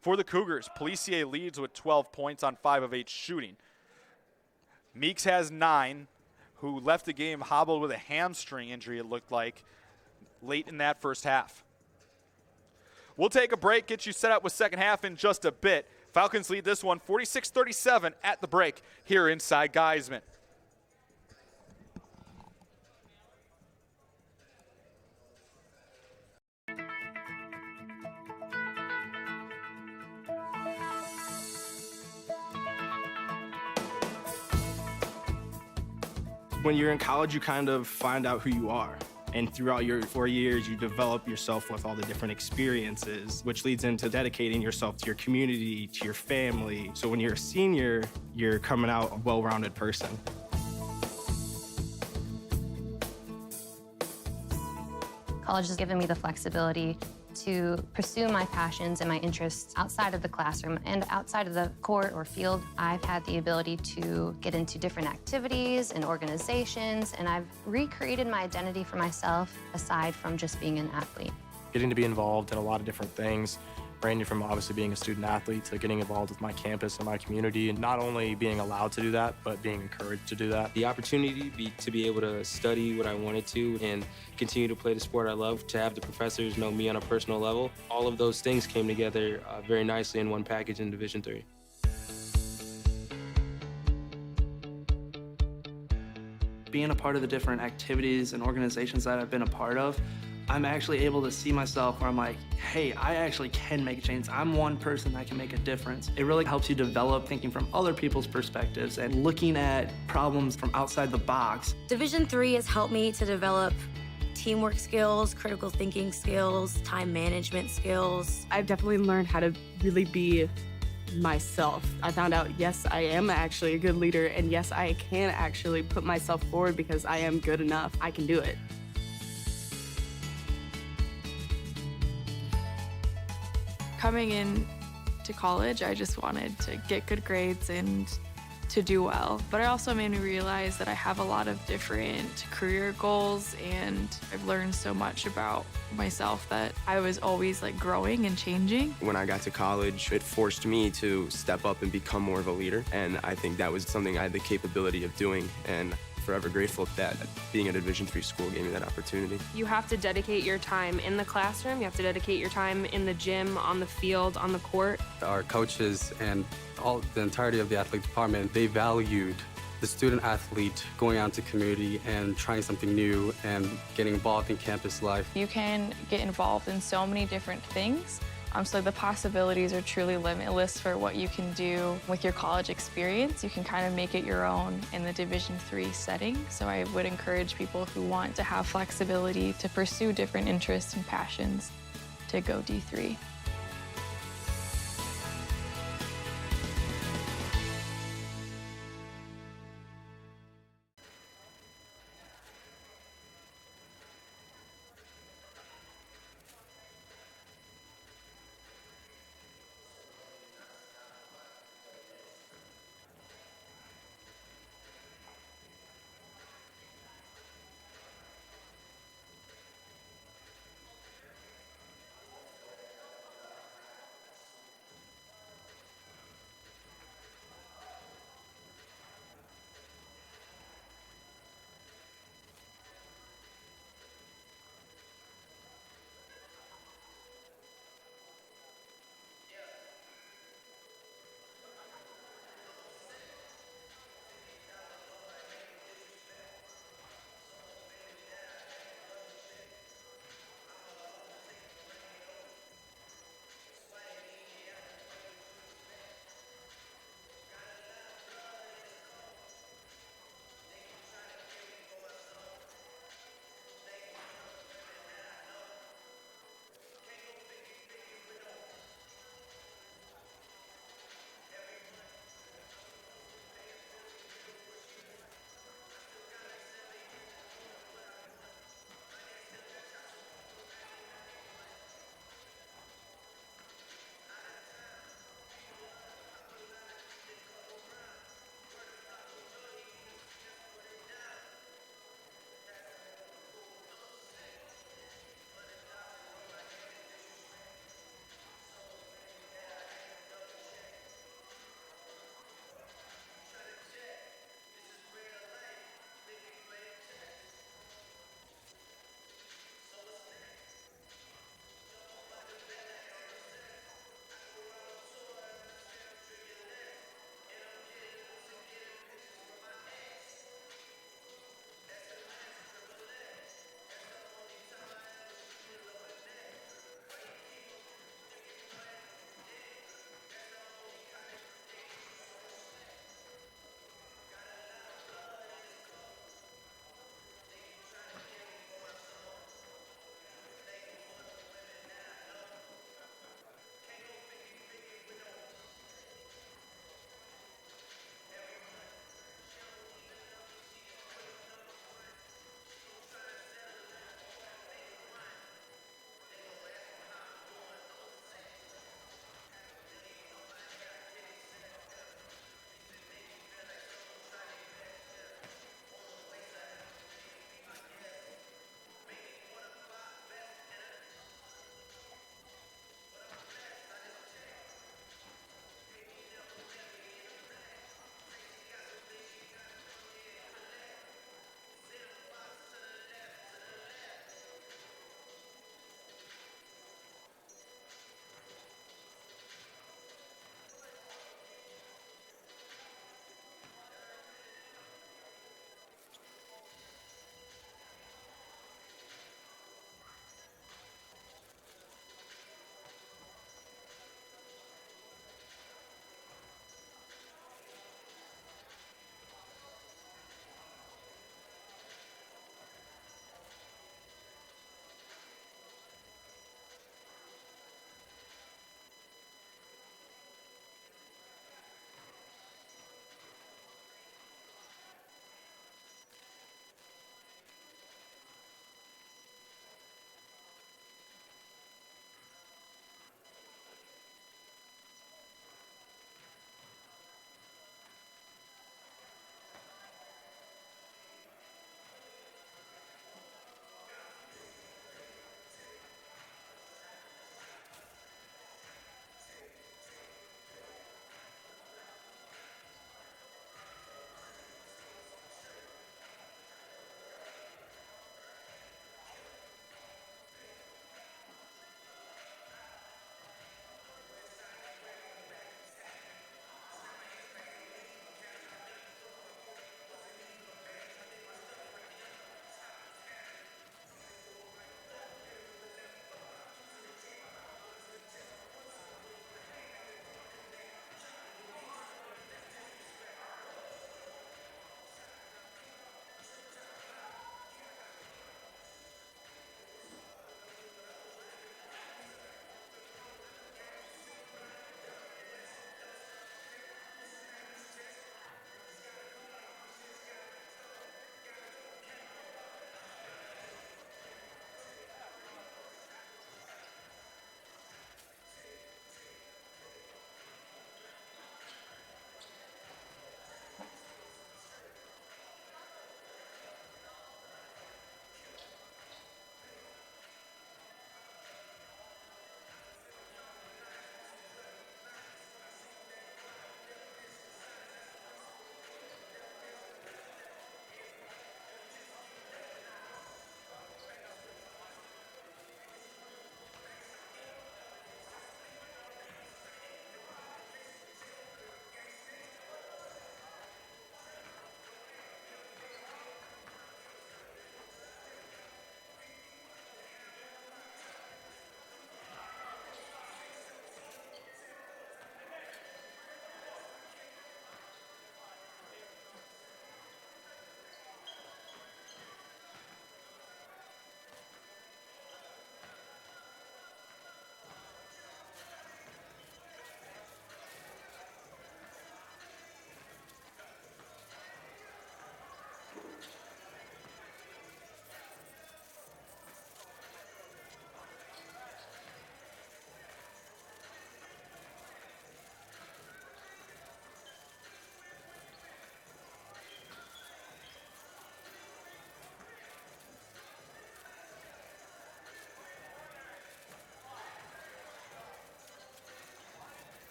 For the Cougars, Policier leads with 12 points on 5 of 8 shooting. Meeks has 9, who left the game hobbled with a hamstring injury, it looked like, late in that first half. We'll take a break, get you set up with second half in just a bit. Falcons lead this one 46-37 at the break here inside Geiseman. When you're in college, you kind of find out who you are. And throughout your 4 years, you develop yourself with all the different experiences, which leads into dedicating yourself to your community, to your family. So when you're a senior, you're coming out a well-rounded person. College has given me the flexibility to pursue my passions and my interests outside of the classroom and outside of the court or field. I've had the ability to get into different activities and organizations, and I've recreated my identity for myself aside from just being an athlete. Getting to be involved in a lot of different things, ranging from obviously being a student athlete to getting involved with my campus and my community, and not only being allowed to do that, but being encouraged to do that. The opportunity to be able to study what I wanted to and continue to play the sport I love, to have the professors know me on a personal level, all of those things came together very nicely in one package in Division III. Being a part of the different activities and organizations that I've been a part of, I'm actually able to see myself where I'm like, hey, I actually can make a change. I'm one person that can make a difference. It really helps you develop thinking from other people's perspectives and looking at problems from outside the box. Division III has helped me to develop teamwork skills, critical thinking skills, time management skills. I've definitely learned how to really be myself. I found out, yes, I am actually a good leader, and yes, I can actually put myself forward because I am good enough. I can do it. Coming in to college, I just wanted to get good grades and to do well. But it also made me realize that I have a lot of different career goals, and I've learned so much about myself that I was always like growing and changing. When I got to college, it forced me to step up and become more of a leader. And I think that was something I had the capability of doing. And forever grateful that being at a Division III school gave me that opportunity. You have to dedicate your time in the classroom, you have to dedicate your time in the gym, on the field, on the court. Our coaches and the entirety of the athletic department, they valued the student athlete going out to community and trying something new and getting involved in campus life. You can get involved in so many different things. So the possibilities are truly limitless for what you can do with your college experience. You can kind of make it your own in the Division III setting. So I would encourage people who want to have flexibility to pursue different interests and passions to go D3.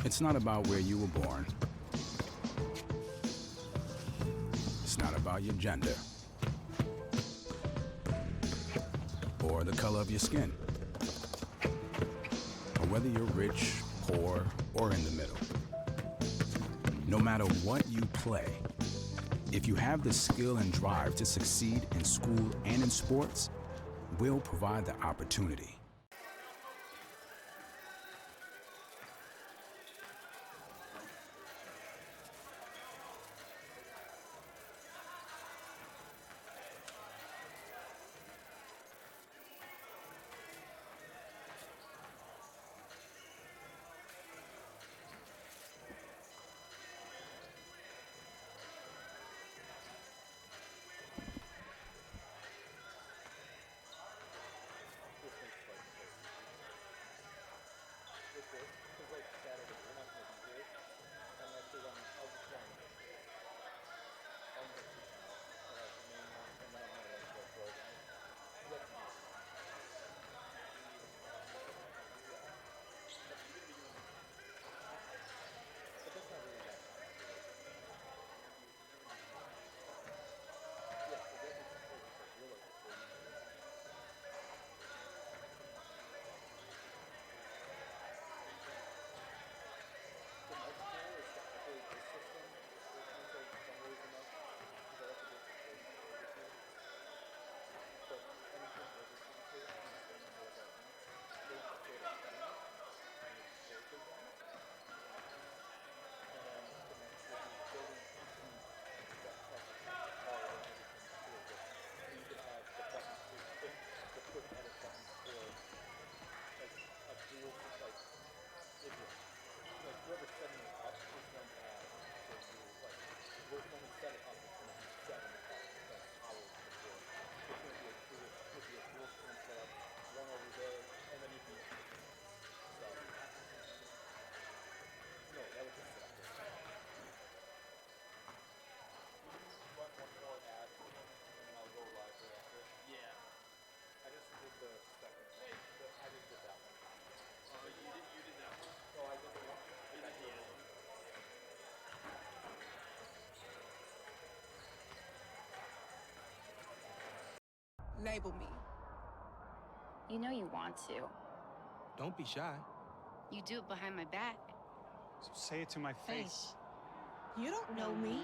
It's not about where you were born. It's not about your gender or the color of your skin, or whether you're rich, poor, or in the middle. No matter what you play, if you have the skill and drive to succeed in school and in sports, we'll provide the opportunity. Label me. You know you want to. Don't be shy. You do it behind my back. So say it to my face. You don't know me.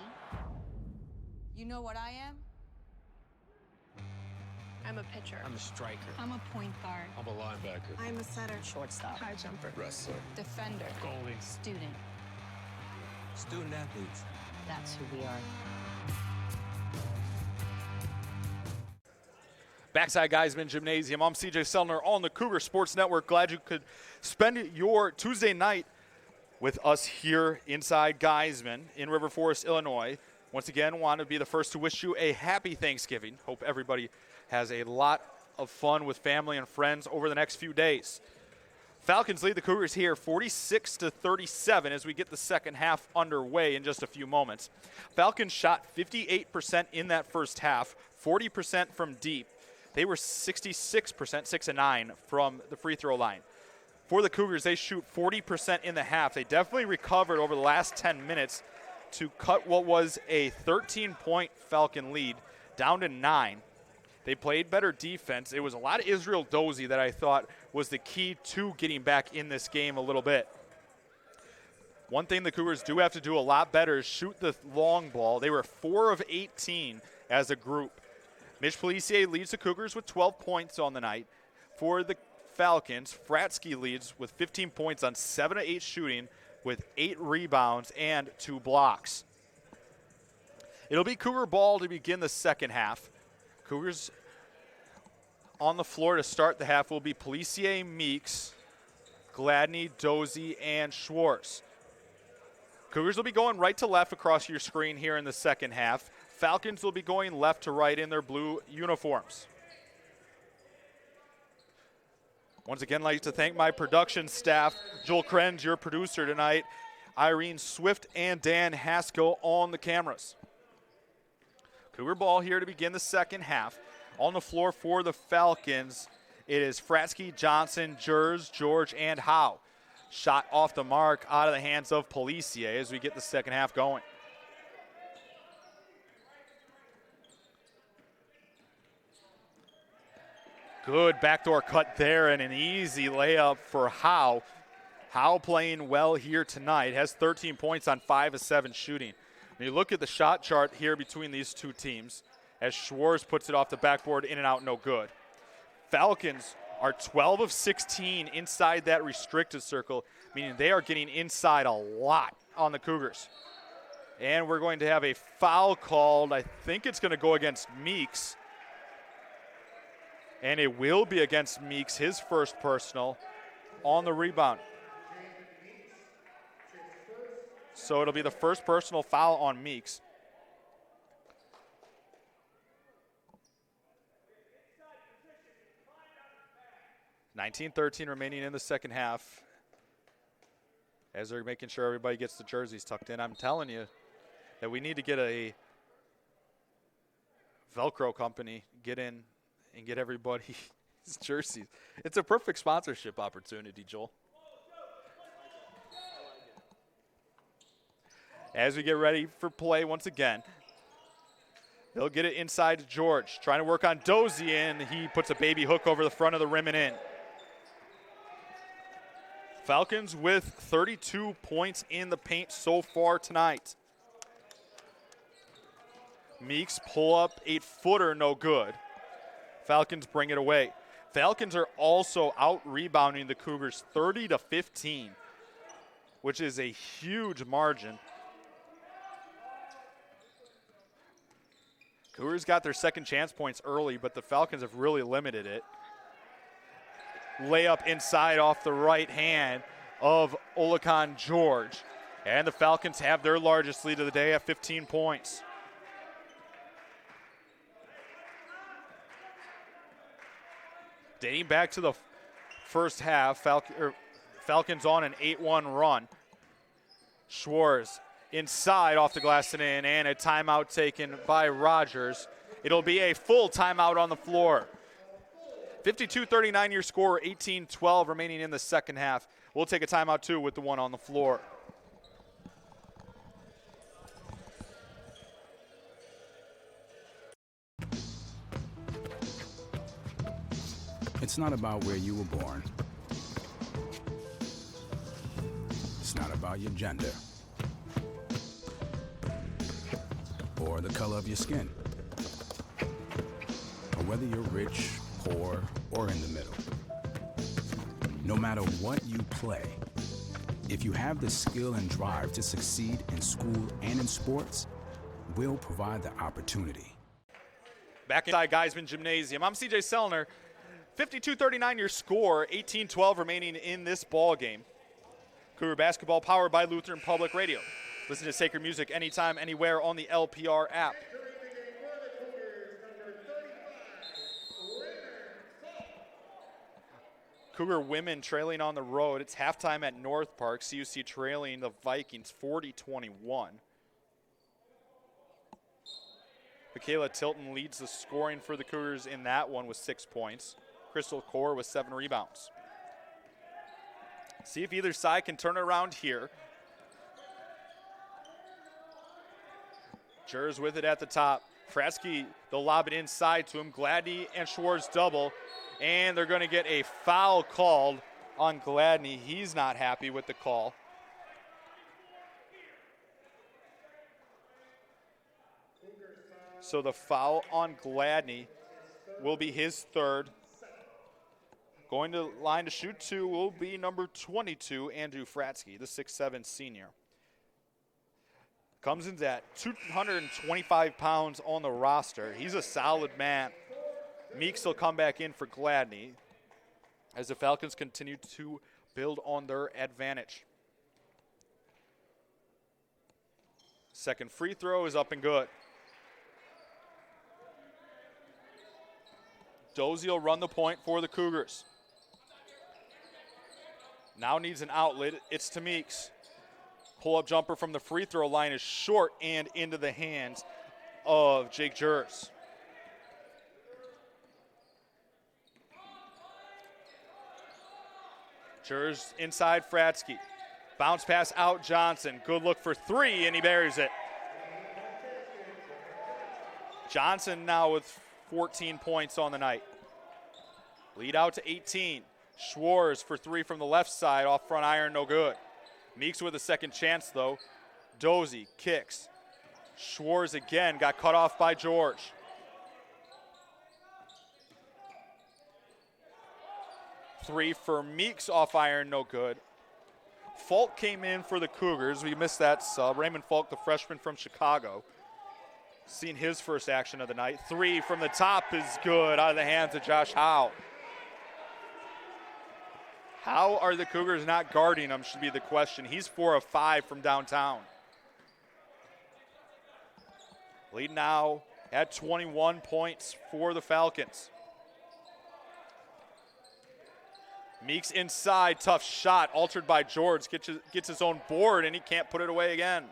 You know what I am? I'm a pitcher. I'm a striker. I'm a point guard. I'm a linebacker. I'm a setter. Shortstop. High jumper. Wrestler. Defender. Goalie. Student. Student athletes. That's who we are. Backside Geiseman Gymnasium. I'm CJ Sellner on the Cougar Sports Network. Glad you could spend your Tuesday night with us here inside Geiseman in River Forest, Illinois. Once again, want to be the first to wish you a happy Thanksgiving. Hope everybody has a lot of fun with family and friends over the next few days. Falcons lead the Cougars here 46-37 as we get the second half underway in just a few moments. Falcons shot 58% in that first half, 40% from deep. They were 66%, 6-9 from the free throw line. For the Cougars, they shoot 40% in the half. They definitely recovered over the last 10 minutes to cut what was a 13-point Falcon lead down to 9. They played better defense. It was a lot of Israel Dozie that I thought was the key to getting back in this game a little bit. One thing the Cougars do have to do a lot better is shoot the long ball. They were 4 of 18 as a group. Mitch Policier leads the Cougars with 12 points on the night. For the Falcons, Fratsky leads with 15 points on 7 of 8 shooting with 8 rebounds and 2 blocks. It'll be Cougar ball to begin the second half. Cougars on the floor to start the half will be Policier, Meeks, Gladney, Dozie, and Schwartz. Cougars will be going right to left across your screen here in the second half. Falcons will be going left to right in their blue uniforms. Once again, I'd like to thank my production staff, Joel Krenz, your producer tonight, Irene Swift, and Dan Haskell on the cameras. Cougar ball here to begin the second half. On the floor for the Falcons, it is Fratsky, Johnson, Jers, George, and Howe. Shot off the mark, out of the hands of Policier as we get the second half going. Good backdoor cut there and an easy layup for Howe. Howe playing well here tonight, has 13 points on 5 of 7 shooting. When you look at the shot chart here between these two teams, as Schwartz puts it off the backboard, in and out, no good. Falcons are 12 of 16 inside that restricted circle, meaning they are getting inside a lot on the Cougars. And we're going to have a foul called. I think it's going to go against Meeks. And it will be against Meeks, his first personal, on the rebound. So it'll be the first personal foul on Meeks. (19-13) remaining in the second half. As they're making sure everybody gets the jerseys tucked in. I'm telling you that we need to get a Velcro company, get in and get everybody's jerseys. It's a perfect sponsorship opportunity, Joel. As we get ready for play once again, they'll get it inside to George. Trying to work on Dozie, and he puts a baby hook over the front of the rim and in. Falcons with 32 points in the paint so far tonight. Meeks pull up 8-footer, no good. Falcons bring it away. Falcons are also out-rebounding the Cougars 30-15, which is a huge margin. Cougars got their second chance points early, but the Falcons have really limited it. Layup inside off the right hand of Olakan George. And the Falcons have their largest lead of the day at 15 points. Dating back to the first half, Falcons on an 8-1 run. Schwartz inside off the glass and in, and a timeout taken by Rogers. It'll be a full timeout on the floor. 52-39 your score, 18-12 remaining in the second half. We'll take a timeout too with the one on the floor. It's not about where you were born. It's not about your gender or the color of your skin, or whether you're rich, poor, or in the middle. No matter what you play, if you have the skill and drive to succeed in school and in sports, we'll provide the opportunity. Back inside Geiseman Gymnasium, I'm CJ Sellner. 52-39 your score, 18-12 remaining in this ball game. Cougar basketball powered by Lutheran Public Radio. Listen to sacred music anytime, anywhere on the LPR app. Cougar women trailing on the road. It's halftime at North Park. CUC trailing the Vikings 40-21. Michaela Tilton leads the scoring for the Cougars in that one with 6 points. Crystal Core with 7 rebounds. See if either side can turn it around here. Jers with it at the top. Fratsky, they'll lob it inside to him. Gladney and Schwartz double. And they're going to get a foul called on Gladney. He's not happy with the call. So the foul on Gladney will be his third. Going to line to shoot two will be number 22, Andrew Fratsky, the 6'7" senior. Comes in at 225 pounds on the roster. He's a solid man. Meeks will come back in for Gladney as the Falcons continue to build on their advantage. Second free throw is up and good. Dozie will run the point for the Cougars. Now needs an outlet. It's to Meeks. Pull-up jumper from the free throw line is short and into the hands of Jake Jers. Jers inside Fratsky. Bounce pass out Johnson. Good look for three, and he buries it. Johnson now with 14 points on the night. Lead out to 18. Schwartz for three from the left side, off front iron, no good. Meeks with a second chance, though. Dozy kicks. Schwartz again got cut off by George. Three for Meeks off iron, no good. Falk came in for the Cougars. We missed that sub. Raymond Falk, the freshman from Chicago. Seen his first action of the night. Three from the top is good, out of the hands of Josh Howe. How are the Cougars not guarding him should be the question. He's 4 of 5 from downtown. Lead now at 21 points for the Falcons. Meeks inside, tough shot, altered by George. Gets his own board, and he can't put it away again.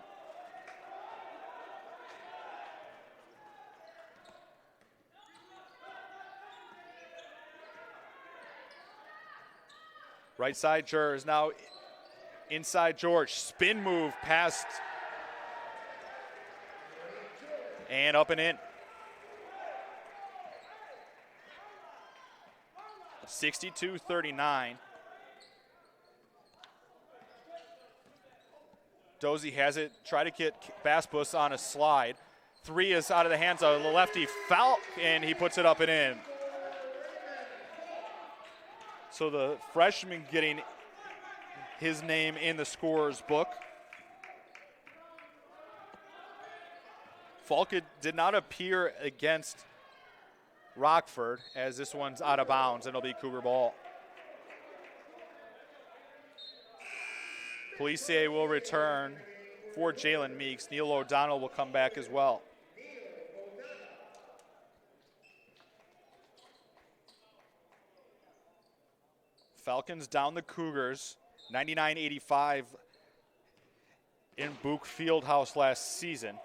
Right side, Jers now inside George. Spin move past and up and in. 62-39. Dozy has it. Try to get Baspus on a slide. Three is out of the hands of the lefty Falk, and he puts it up and in. So the freshman getting his name in the scorer's book. Falk did not appear against Rockford, as this one's out of bounds, and it'll be Cougar ball. Policier will return for Jalen Meeks. Neil O'Donnell will come back as well. Falcons down the Cougars, 99-85 in Book Fieldhouse last season.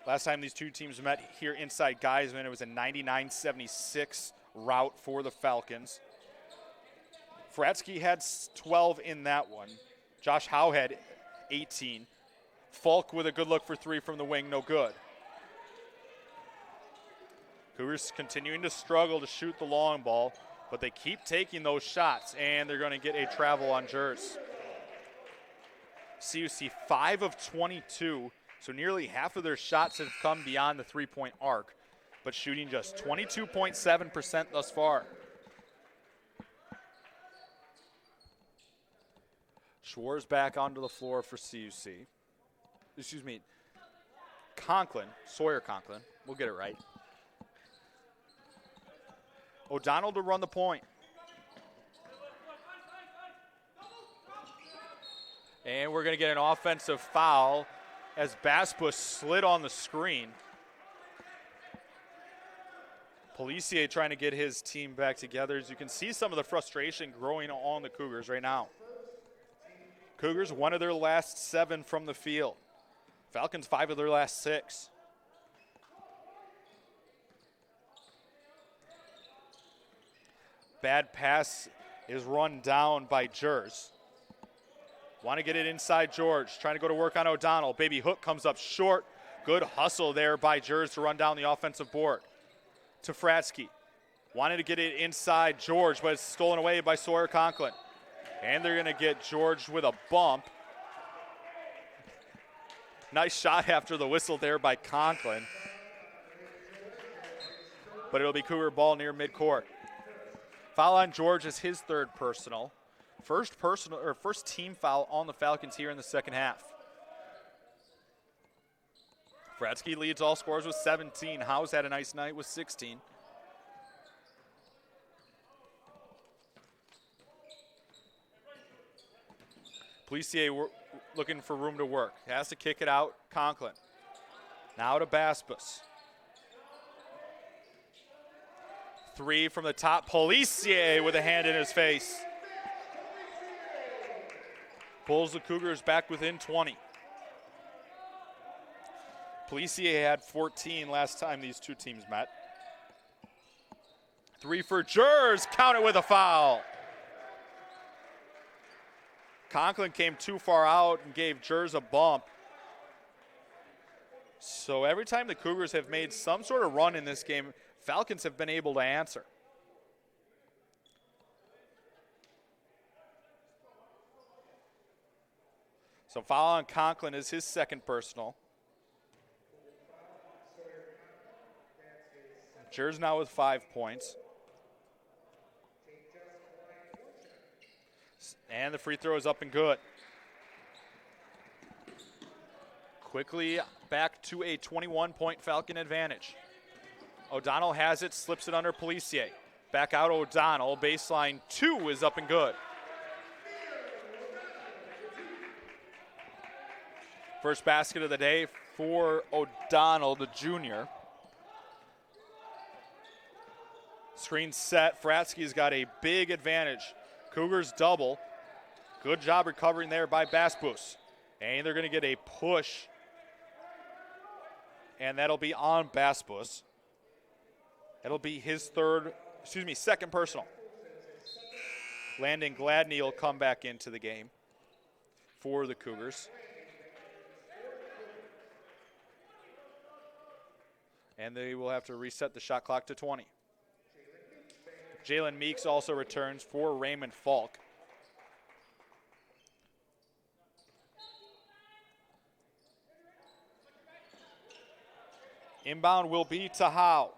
Last time these two teams met here inside Geiseman, it was a 99-76 rout for the Falcons. Fratsky had 12 in that one. Josh Howe had 18. Falk with a good look for three from the wing, no good. Cougars continuing to struggle to shoot the long ball, but they keep taking those shots, and they're going to get a travel on Jers. CUC 5 of 22, so nearly half of their shots have come beyond the three-point arc, but shooting just 22.7% thus far. Schwartz back onto the floor for CUC. Excuse me, Conklin, Sawyer Conklin. We'll get it right. O'Donnell to run the point. And we're going to get an offensive foul as Baspus slid on the screen. Policier trying to get his team back together. As you can see some of the frustration growing on the Cougars right now. Cougars, 1 of their last 7 from the field. Falcons, 5 of their last 6. Bad pass is run down by Jers. Want to get it inside George. Trying to go to work on O'Donnell. Baby hook comes up short. Good hustle there by Jers to run down the offensive board. To Fratsky. Wanted to get it inside George, but it's stolen away by Sawyer Conklin. And they're going to get George with a bump. Nice shot after the whistle there by Conklin. But it'll be Cougar ball near midcourt. Foul on George is his 3rd personal. First team foul on the Falcons here in the second half. Fratsky leads all scorers with 17. Howe's had a nice night with 16. Policier looking for room to work. Has to kick it out. Conklin. Now to Baspus. 3 from the top. Policier with a hand in his face. Pulls the Cougars back within 20. Policier had 14 last time these two teams met. 3 for Jers. Count it with a foul. Conklin came too far out and gave Jers a bump. So every time the Cougars have made some sort of run in this game, Falcons have been able to answer. So foul on Conklin is his second personal. Jers now with 5 points. And the free throw is up and good. Quickly back to a 21-point Falcon advantage. O'Donnell has it, slips it under Policier. Back out O'Donnell, baseline 2 is up and good. First basket of the day for O'Donnell, the junior. Screen set, Fratsky's got a big advantage. Cougars double. Good job recovering there by Basbus. And they're gonna get a push. And that'll be on Basbus. That'll be his second personal. Landon Gladney will come back into the game for the Cougars. And they will have to reset the shot clock to 20. Jalen Meeks also returns for Raymond Falk. Inbound will be to Howe.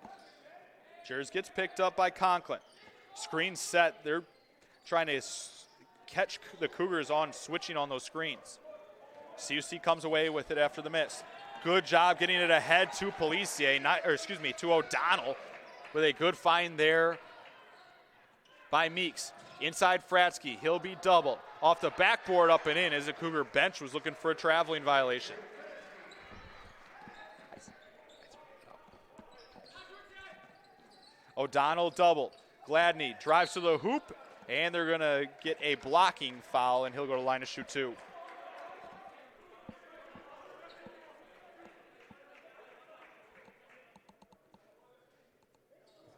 Jers gets picked up by Conklin. Screen set. They're trying to catch the Cougars on switching on those screens. CUC comes away with it after the miss. Good job getting it ahead to Policier, to O'Donnell with a good find there by Meeks. Inside Fratsky, he'll be doubled. Off the backboard up and in as the Cougar bench was looking for a traveling violation. O'Donnell doubled. Gladney drives to the hoop, and they're gonna get a blocking foul, and he'll go to line to shoot 2.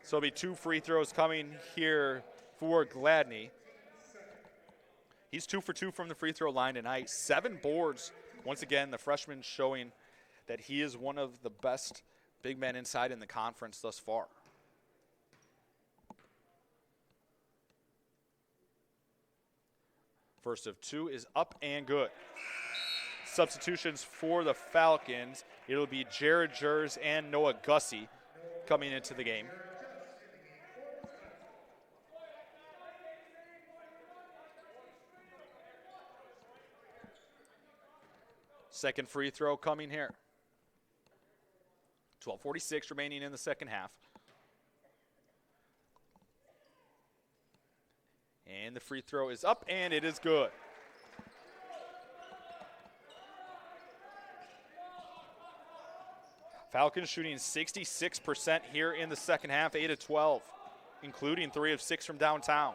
So it'll be 2 free throws coming here for Gladney. He's 2 for 2 from the free throw line tonight. 7 boards. Once again, the freshman showing that he is one of the best big men inside in the conference thus far. First of 2 is up and good. Substitutions for the Falcons. It'll be Jared Jers and Noah Gussie coming into the game. Second free throw coming here. 12:46 remaining in the second half. And the free throw is up, and it is good. Falcons shooting 66% here in the second half, 8 of 12, including 3 of 6 from downtown.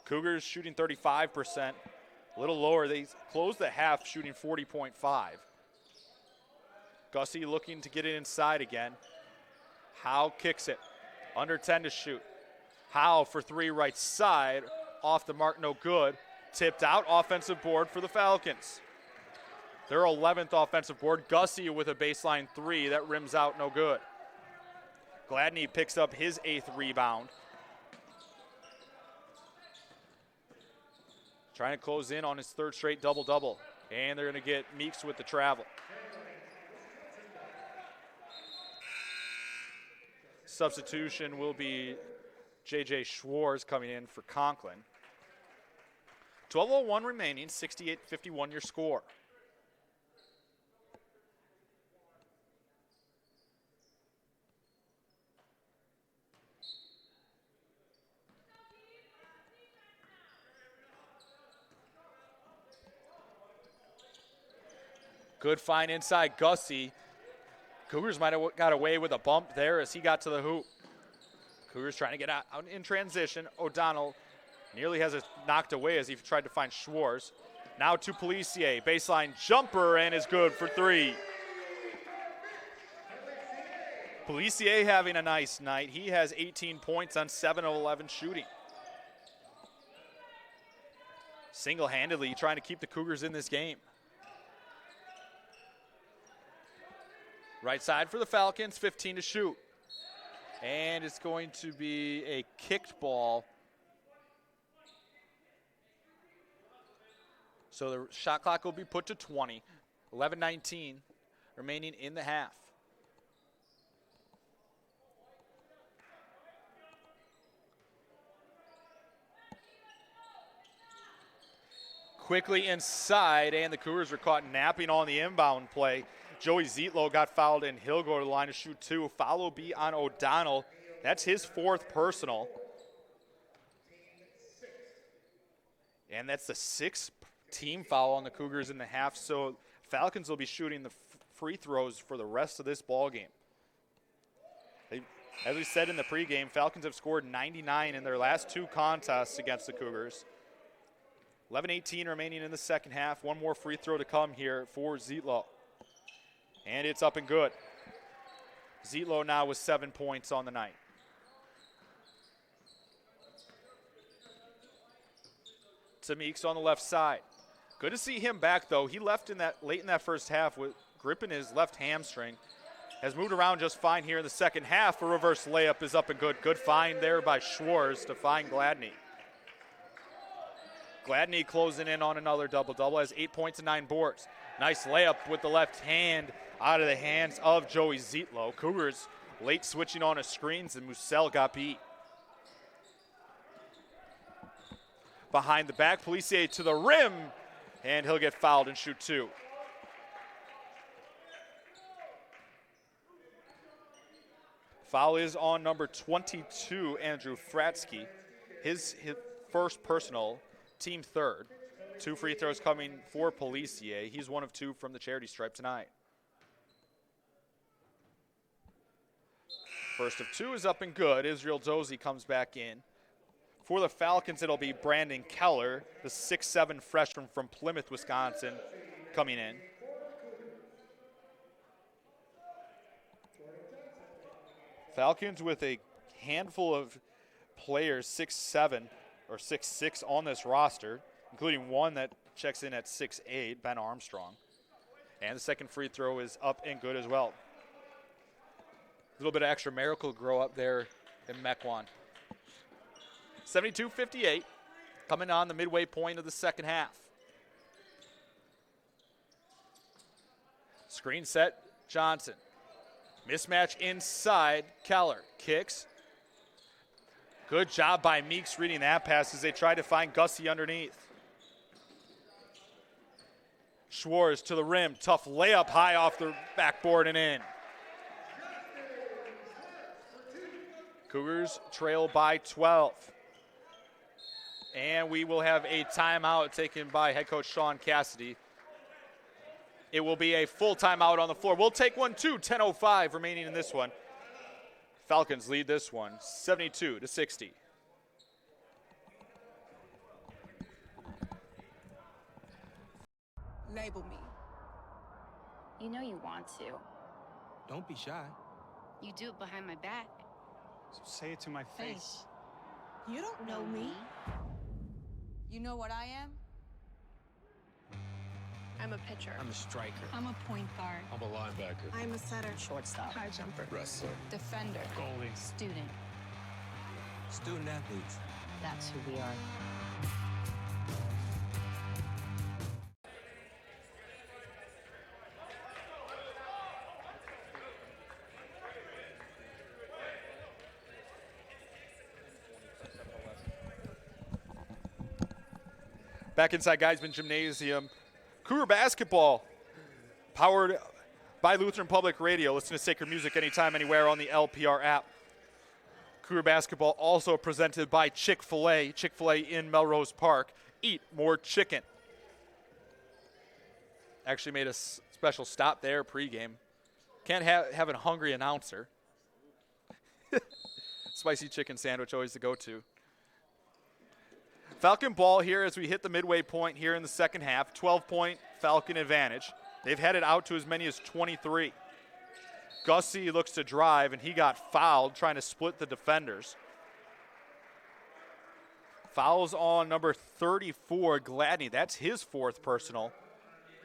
Cougars shooting 35%, a little lower. They closed the half shooting 40.5. Gussie looking to get it inside again. Howe kicks it, under 10 to shoot. Howe for 3 right side, off the mark, no good. Tipped out, offensive board for the Falcons. Their 11th offensive board. Gussie with a baseline 3 that rims out, no good. Gladney picks up his 8th rebound. Trying to close in on his 3rd straight double-double. And they're going to get Meeks with the travel. Substitution will be J.J. Schwartz coming in for Conklin. 12:01 remaining, 68-51 your score. Good find inside Gussie. Cougars might have got away with a bump there as he got to the hoop. Cougars trying to get out in transition. O'Donnell nearly has it knocked away as he tried to find Schwartz. Now to Policier. Baseline jumper and is good for 3. Policier having a nice night. He has 18 points on 7 of 11 shooting. single-handedly trying to keep the Cougars in this game. Right side for the Falcons, 15 to shoot. And it's going to be a kicked ball. So the shot clock will be put to 20. 11:19 remaining in the half. Quickly inside, and the Cougars are caught napping on the inbound play. Joey Zietlow got fouled, and he'll go to the line to shoot 2. Foul will be on O'Donnell. That's his 4th personal. And that's the 6th team foul on the Cougars in the half, so Falcons will be shooting the free throws for the rest of this ball game. As we said in the pregame, Falcons have scored 99 in their last 2 contests against the Cougars. 11:18 remaining in the second half. One more free throw to come here for Zietlow. And it's up and good. Zietlow now with 7 points on the night. Tamik's on the left side. Good to see him back, though. He left late in that first half with gripping his left hamstring. Has moved around just fine here in the second half. A reverse layup is up and good. Good find there by Schwartz to find Gladney. Gladney closing in on another double-double, has 8 points and 9 boards. Nice layup with the left hand out of the hands of Joey Zietlow. Cougars late switching on his screens, and Musel got beat. Behind the back, Policier to the rim, and he'll get fouled and shoot 2. Foul is on number 22, Andrew Fratsky. His first personal, team 3rd. 2 free throws coming for Policier. He's 1 of 2 from the charity stripe tonight. First of 2 is up and good. Israel Dozie comes back in. For the Falcons, it'll be Brandon Keller, the 6'7" freshman from Plymouth, Wisconsin, coming in. Falcons with a handful of players, 6'7" or 6'6" on this roster, including one that checks in at 6'8", Ben Armstrong. And the second free throw is up and good as well. A little bit of extra miracle grow up there in Mequon. 72-58, coming on the midway point of the second half. Screen set, Johnson. Mismatch inside, Keller kicks. Good job by Meeks reading that pass as they try to find Gussie underneath. Schwartz to the rim, tough layup high off the backboard and in. Cougars trail by 12. And we will have a timeout taken by head coach Sean Cassidy. It will be a full timeout on the floor. We'll take one too, 10:05 remaining in this one. Falcons lead this one, 72-60. Label me. You know you want to. Don't be shy. You do it behind my back. So say it to my face. You don't know me. You know what I am? I'm a pitcher. I'm a striker. I'm a point guard. I'm a linebacker. I'm a setter. Shortstop. High jumper. Wrestler. Defender. Goalie. Student. Student athletes. That's who we are. Back inside Geiseman Gymnasium. Cougar basketball, powered by Lutheran Public Radio. Listen to sacred music anytime, anywhere on the LPR app. Cougar basketball also presented by Chick-fil-A. Chick-fil-A in Melrose Park. Eat more chicken. Actually made a special stop there pregame. Can't have a hungry announcer. Spicy chicken sandwich, always the go-to. Falcon ball here as we hit the midway point here in the second half. 12-point Falcon advantage. They've had it out to as many as 23. Gussie looks to drive, and he got fouled trying to split the defenders. Fouls on number 34, Gladney. That's his 4th personal.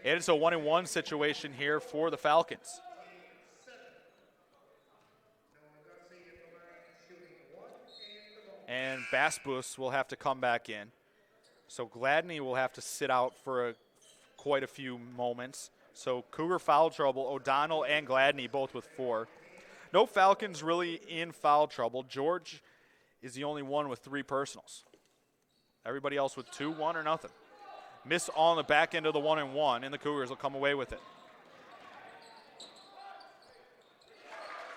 And it's a 1-and-1 situation here for the Falcons. And Basbus will have to come back in. So Gladney will have to sit out for quite a few moments. So Cougar foul trouble, O'Donnell and Gladney both with 4. No Falcons really in foul trouble. George is the only one with 3 personals. Everybody else with 2, 1, or nothing. Miss on the back end of the 1-and-1, and the Cougars will come away with it.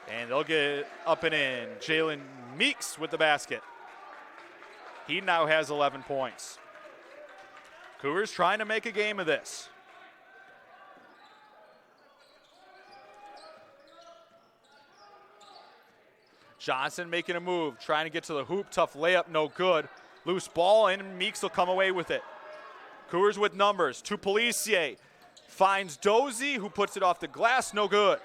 And they'll get up and in. Jalen Meeks with the basket. He now has 11 points. Cougars trying to make a game of this. Johnson making a move, trying to get to the hoop. Tough layup, no good. Loose ball, and Meeks will come away with it. Cougars with numbers. To Policier. Finds Dozie, who puts it off the glass, no good.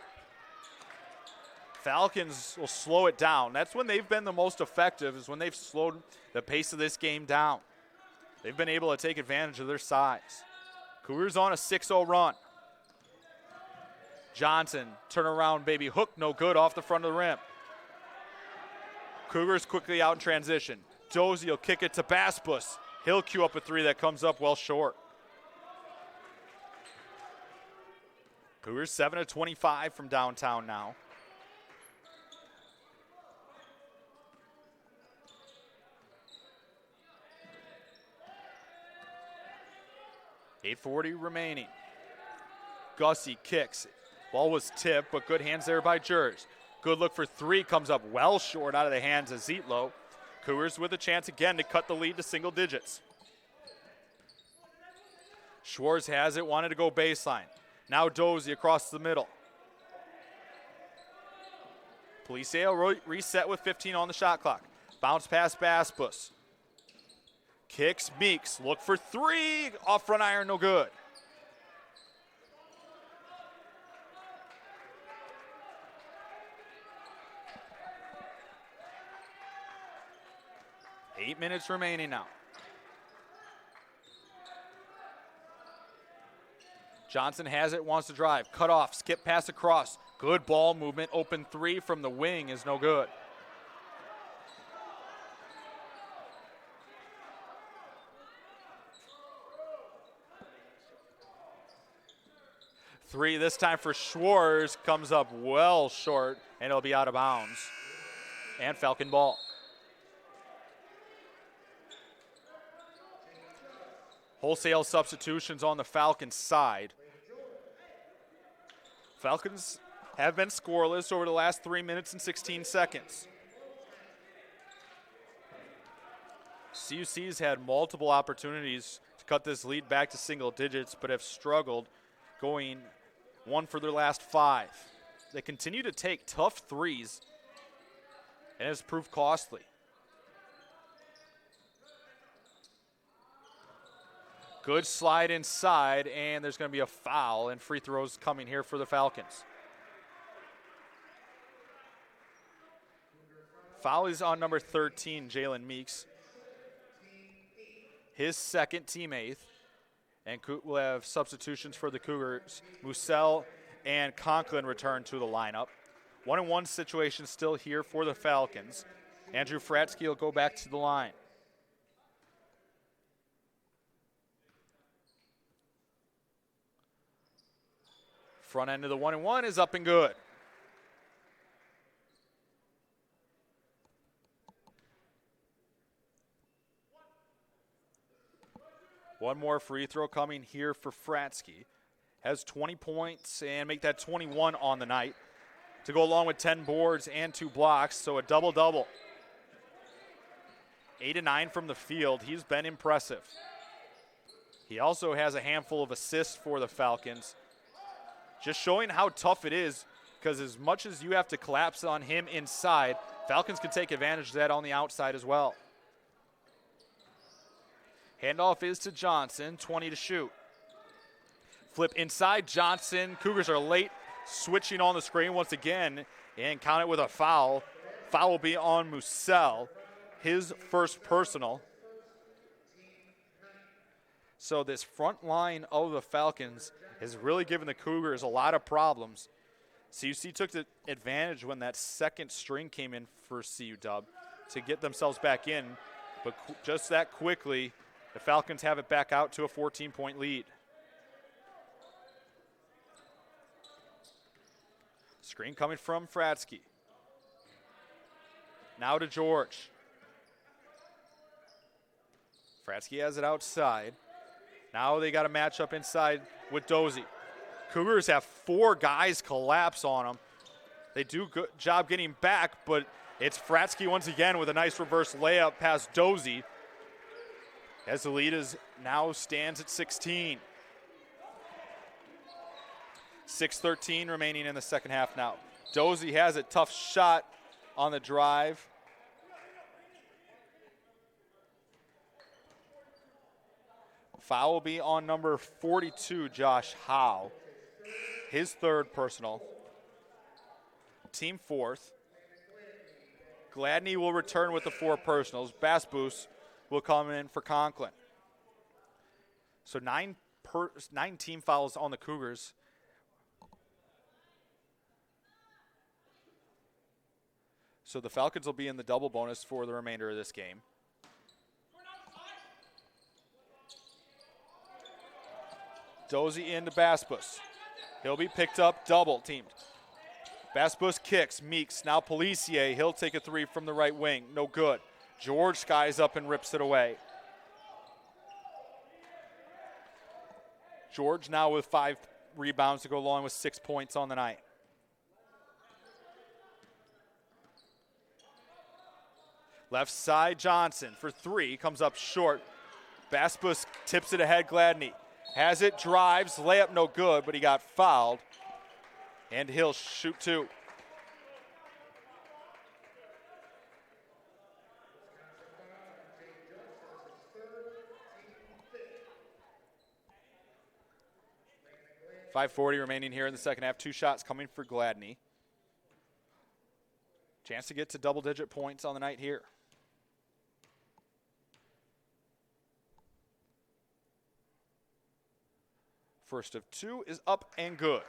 Falcons will slow it down. That's when they've been the most effective, is when they've slowed the pace of this game down. They've been able to take advantage of their size. Cougars on a 6-0 run. Johnson, turnaround baby hook, no good, off the front of the rim. Cougars quickly out in transition. Dozie will kick it to Basbus. He'll cue up a 3 that comes up well short. Cougars 7 of 25 from downtown now. .840 remaining. Gussie kicks. Ball was tipped, but good hands there by Jers. Good look for 3, comes up well short out of the hands of Zietlow. Cougars with a chance again to cut the lead to single digits. Schwartz has it, wanted to go baseline. Now Dozie across the middle. Policier reset with 15 on the shot clock. Bounce past Basbus. Kicks Meeks, look for 3, off front iron, no good. Eight minutes remaining now. Johnson has it, wants to drive. Cut off, skip pass across. Good ball movement, open 3 from the wing is no good. Three this time for Schwartz, comes up well short, and it'll be out of bounds. And Falcon ball. Wholesale substitutions on the Falcons side. Falcons have been scoreless over the last 3 minutes and 16 seconds. CUC's had multiple opportunities to cut this lead back to single digits, but have struggled, going 1 for their last 5. They continue to take tough threes, and it's proved costly. Good slide inside, and there's going to be a foul, and free throws coming here for the Falcons. Foul is on number 13, Jalen Meeks. His second, team 8th. And we'll have substitutions for the Cougars. Musell and Conklin return to the lineup. 1-and-1 situation still here for the Falcons. Andrew Fratsky will go back to the line. Front end of the 1-and-1 is up and good. One more free throw coming here for Fratsky. Has 20 points and make that 21 on the night to go along with 10 boards and 2 blocks, so a double-double. 8 of 9 from the field. He's been impressive. He also has a handful of assists for the Falcons, just showing how tough it is, because as much as you have to collapse on him inside, Falcons can take advantage of that on the outside as well. Handoff is to Johnson, 20 to shoot. Flip inside Johnson. Cougars are late, switching on the screen once again, and count it with a foul. Foul will be on Musell, his first personal. So this front line of the Falcons is really giving the Cougars a lot of problems. CUC took the advantage when that second string came in for CU Dub to get themselves back in, but just that quickly, the Falcons have it back out to a 14-point lead. Screen coming from Fratsky. Now to George. Fratsky has it outside. Now they got a matchup inside with Dozy. Cougars have 4 guys collapse on them. They do a good job getting back, but it's Fratsky once again with a nice reverse layup past Dozy, as the lead is now stands at 16. 6:13 remaining in the second half now. Dozy has a tough shot on the drive. Foul will be on number 42, Josh Howe. His 3rd personal. Team 4th. Gladney will return with the 4 personals. Basbus will come in for Conklin. So 9 team fouls on the Cougars. So the Falcons will be in the double bonus for the remainder of this game. Dozy into Basbus. He'll be picked up, double teamed. Basbus kicks, Meeks, now Policier. He'll take a 3 from the right wing, no good. George skies up and rips it away. George now with 5 rebounds to go along with 6 points on the night. Left side, Johnson for 3, comes up short. Basbus tips it ahead, Gladney. Has it, drives, layup no good, but he got fouled. And he'll shoot 2. .540 remaining here in the second half. 2 shots coming for Gladney. Chance to get to double-digit points on the night here. First of 2 is up and good.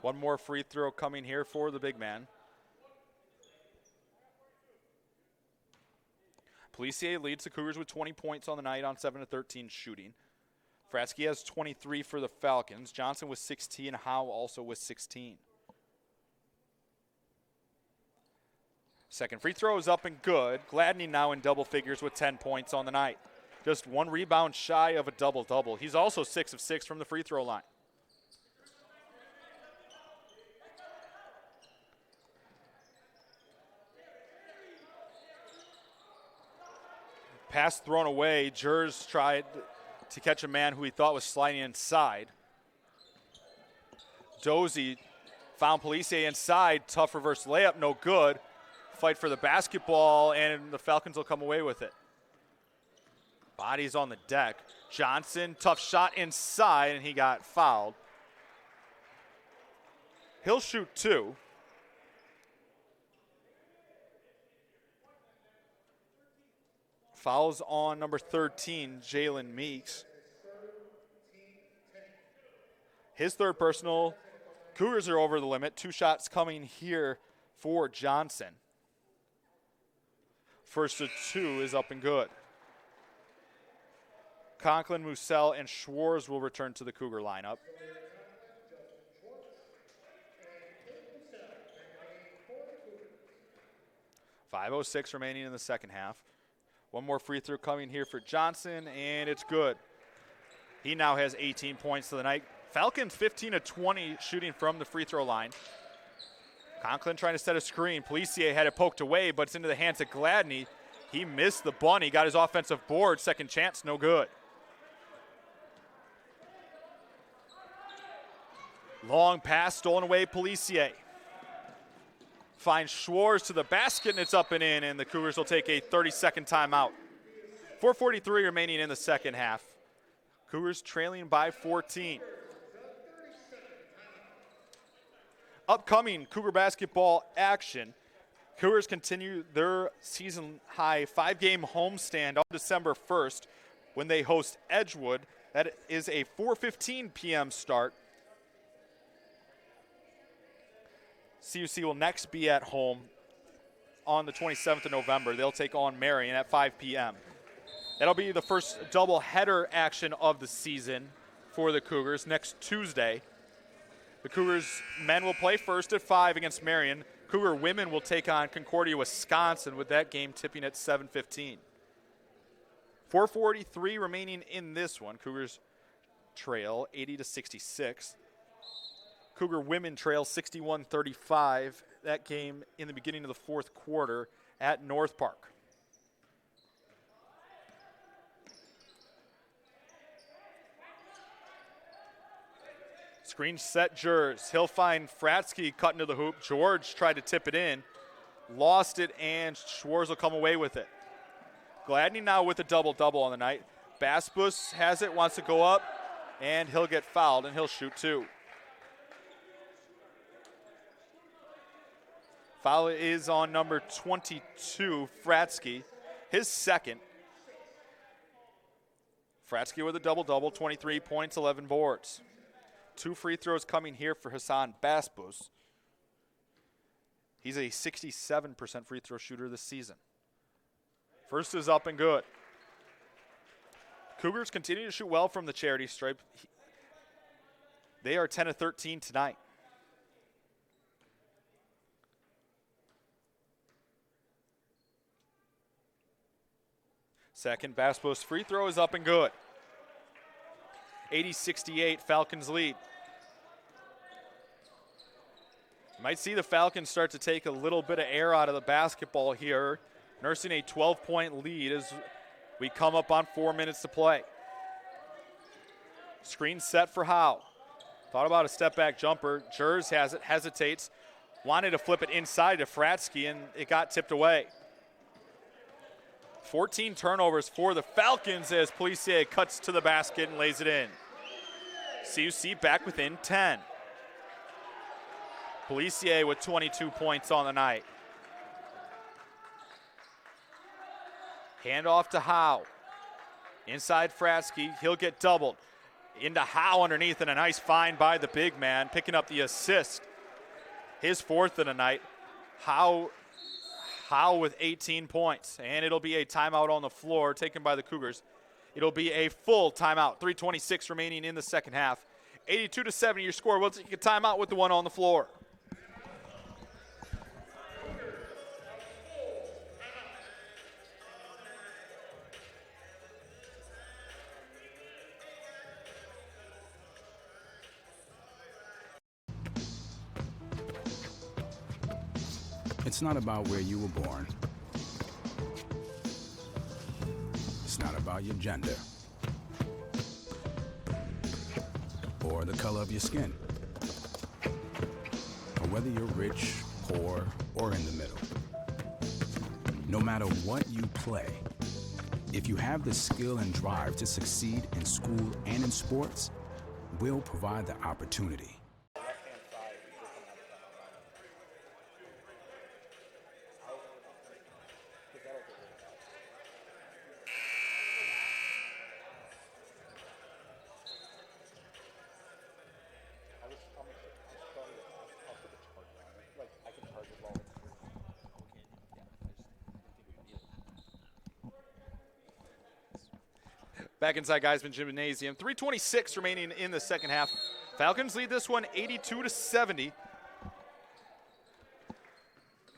One more free throw coming here for the big man. Policier leads the Cougars with 20 points on the night on 7 of 13 shooting. Fratsky has 23 for the Falcons. Johnson with 16, Howe also with 16. Second free throw is up and good. Gladney now in double figures with 10 points on the night. Just 1 rebound shy of a double-double. He's also 6 of 6 from the free throw line. Pass thrown away. Jers tried to catch a man who he thought was sliding inside. Dozy found Policier inside. Tough reverse layup, no good. Fight for the basketball, and the Falcons will come away with it. Bodies on the deck. Johnson, tough shot inside, and he got fouled. He'll shoot 2. Fouls on number 13, Jalen Meeks. His 3rd personal. Cougars are over the limit. 2 shots coming here for Johnson. First of 2 is up and good. Conklin, Musell, and Schwartz will return to the Cougar lineup. .506 remaining in the second half. One more free throw coming here for Johnson, and it's good. He now has 18 points to the night. Falcons 15 of 20 shooting from the free throw line. Conklin trying to set a screen. Policier had it poked away, but it's into the hands of Gladney. He missed the bunny, got his offensive board. Second chance, no good. Long pass stolen away, Policier. Finds Schwartz to the basket, and it's up and in, and the Cougars will take a 30-second timeout. 4:43 remaining in the second half. Cougars trailing by 14. Upcoming Cougar basketball action. Cougars continue their season-high 5-game homestand on December 1st when they host Edgewood. That is a 4:15 p.m. start. CUC will next be at home on the 27th of November. They'll take on Marion at 5 p.m. That'll be the first double-header action of the season for the Cougars next Tuesday. The Cougars men will play first at 5 against Marion. Cougar women will take on Concordia, Wisconsin, with that game tipping at 7:15. 4:43 remaining in this one. Cougars trail 80-66. Cougar women trail 61-35. That game in the beginning of the fourth quarter at North Park. Screen set Jers. He'll find Fratsky cutting to the hoop. George tried to tip it in. Lost it, and Schwartz will come away with it. Gladney now with a double-double on the night. Baspus has it, wants to go up, and he'll get fouled, and he'll shoot two. Foul is on number 22, Fratsky, his second. Fratsky with a double-double, 23 points, 11 boards. 2 free throws coming here for Hassan Baspus. He's a 67% free throw shooter this season. First is up and good. Cougars continue to shoot well from the charity stripe. They are 10 of 13 tonight. Second Baspus free throw is up and good. 80-68, Falcons lead. You might see the Falcons start to take a little bit of air out of the basketball here, nursing a 12-point lead as we come up on 4 minutes to play. Screen set for Howe. Thought about a step-back jumper. Jers has it, hesitates. Wanted to flip it inside to Fratsky, and it got tipped away. 14 turnovers for the Falcons as Policier cuts to the basket and lays it in. CUC back within 10. Policier with 22 points on the night. Hand off to Howe. Inside Fratsky, he'll get doubled. Into Howe underneath, and a nice find by the big man, picking up the assist. His fourth of the night. Howe with 18 points, and it'll be a timeout on the floor taken by the Cougars. It'll be a full timeout. 3:26 remaining in the second half. 82-70 your score. We'll take a timeout with the one on the floor. It's not about where you were born. It's not about your gender or the color of your skin, or whether you're rich, poor, or in the middle. No matter what you play, if you have the skill and drive to succeed in school and in sports, we'll provide the opportunity. Back inside Geiseman Gymnasium. 3:26 remaining in the second half. Falcons lead this one 82-70.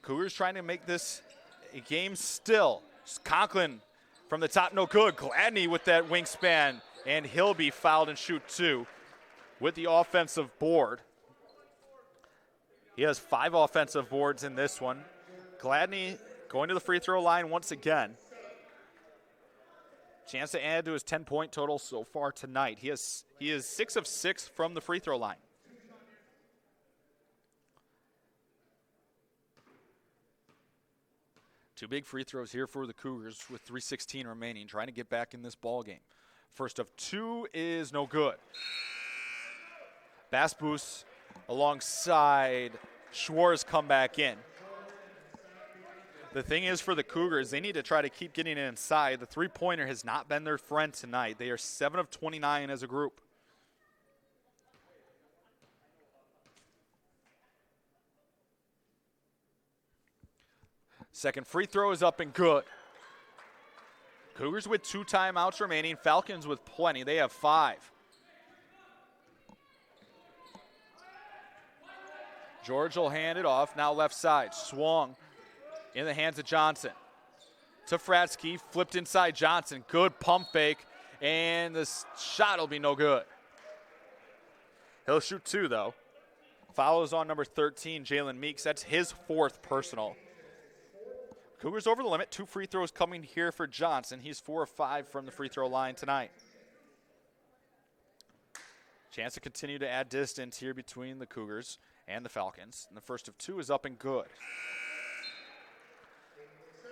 Cougars trying to make this a game still. Conklin from the top, no good. Gladney with that wingspan, and he'll be fouled and shoot two with the offensive board. He has 5 offensive boards in this one. Gladney going to the free throw line once again. Chance to add to his 10-point total so far tonight. He is 6 of 6 from the free throw line. Two big free throws here for the Cougars with 3:16 remaining, trying to get back in this ball game. First of 2 is no good. Baspus alongside Schwartz come back in. The thing is for the Cougars, they need to try to keep getting it inside. The three-pointer has not been their friend tonight. They are 7 of 29 as a group. Second free throw is up and good. Cougars with 2 timeouts remaining. Falcons with plenty. They have 5. George will hand it off. Now left side. Swung in the hands of Johnson. To Fratsky. Flipped inside Johnson. Good pump fake. And the shot will be no good. He'll shoot 2, though. Foul is on number 13, Jalen Meeks. That's his 4th personal. Cougars over the limit. 2 free throws coming here for Johnson. He's 4 of 5 from the free throw line tonight. Chance to continue to add distance here between the Cougars and the Falcons. And the first of 2 is up and good.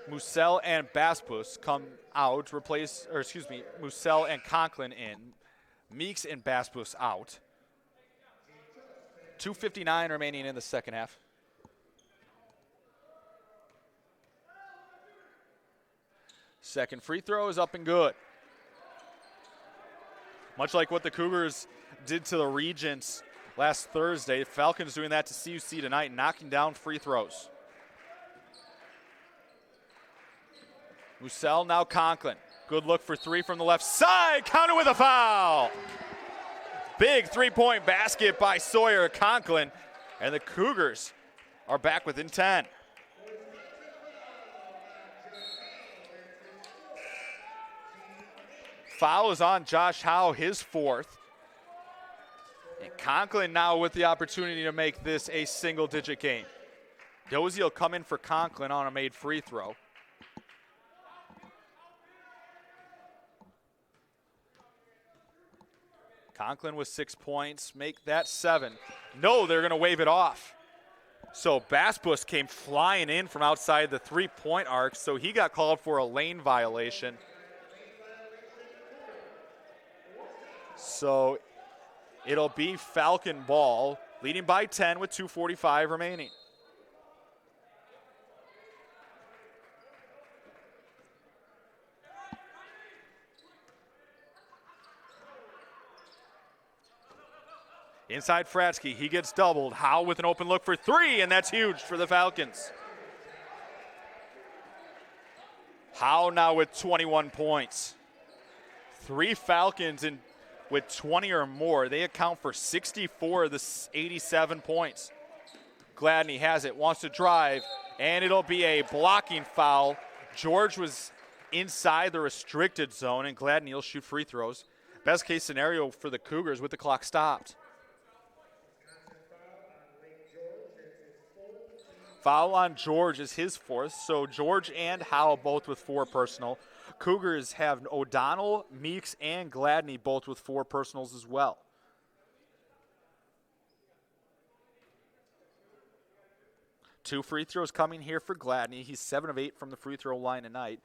Musel and Baspus come out, Musel and Conklin in. Meeks and Baspus out. 2:59 remaining in the second half. Second free throw is up and good. Much like what the Cougars did to the Regents last Thursday, Falcons doing that to CUC tonight, knocking down free throws. Musel, now Conklin. Good look for 3 from the left side. Counter with a foul. Big three-point basket by Sawyer Conklin. And the Cougars are back within 10. Foul is on Josh Howe, his 4th. And Conklin now with the opportunity to make this a single-digit game. Dozie will come in for Conklin on a made free throw. Conklin with 6 points, make that 7. No, they're going to wave it off. So Baspus came flying in from outside the three-point arc, so he got called for a lane violation. So it'll be Falcon ball, leading by 10 with 2:45 remaining. Inside Fratsky, he gets doubled. Howe with an open look for 3, and that's huge for the Falcons. Howe now with 21 points. 3 Falcons with 20 or more. They account for 64 of the 87 points. Gladney has it, wants to drive, and it'll be a blocking foul. George was inside the restricted zone, and Gladney will shoot free throws. Best case scenario for the Cougars with the clock stopped. Foul on George is his 4th, so George and Howe both with 4 personal. Cougars have O'Donnell, Meeks, and Gladney both with 4 personals as well. Two free throws coming here for Gladney. He's 7 of 8 from the free throw line tonight.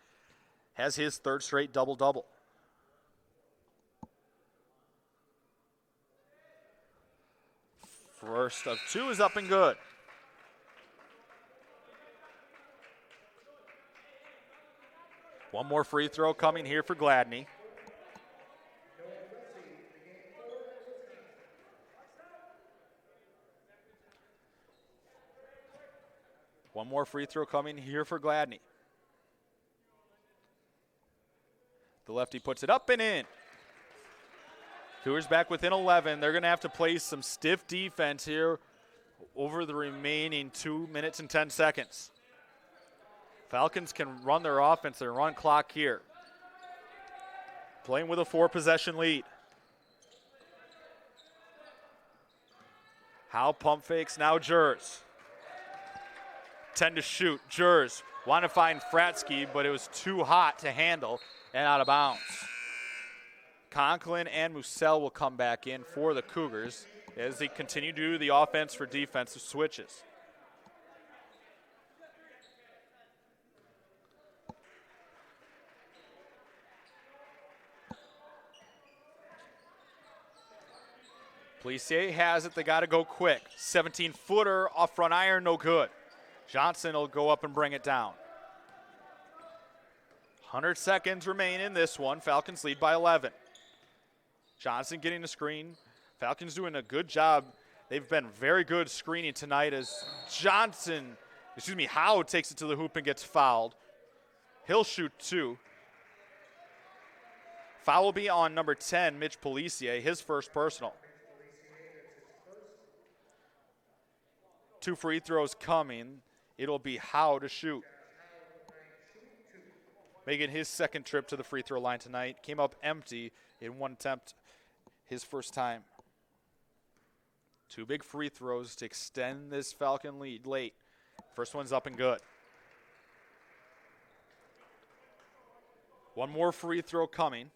Has his 3rd straight double-double. First of 2 is up and good. One more free throw coming here for Gladney. One more free throw coming here for Gladney. The lefty puts it up and in. Cougars back within 11. They're going to have to play some stiff defense here over the remaining 2 minutes and 10 seconds. Falcons can run their offense, their run clock here. Playing with a 4-possession lead. Howe pump fakes, now Jers. 10 to shoot, Jers. Want to find Fratsky, but it was too hot to handle and out of bounds. Conklin and Musel will come back in for the Cougars as they continue to do the offense for defensive switches. Plessier has it. They got to go quick. 17-footer off front iron, no good. Johnson will go up and bring it down. 100 seconds remain in this one. Falcons lead by 11. Johnson getting the screen. Falcons doing a good job. They've been very good screening tonight as Howe takes it to the hoop and gets fouled. He'll shoot 2. Foul will be on number 10, Mitch Policier, his first personal. 2 free throws coming. It'll be Howe to shoot. Making his second trip to the free throw line tonight. Came up empty in one attempt his first time. 2 big free throws to extend this Falcon lead late. First one's up and good. 1 more free throw coming.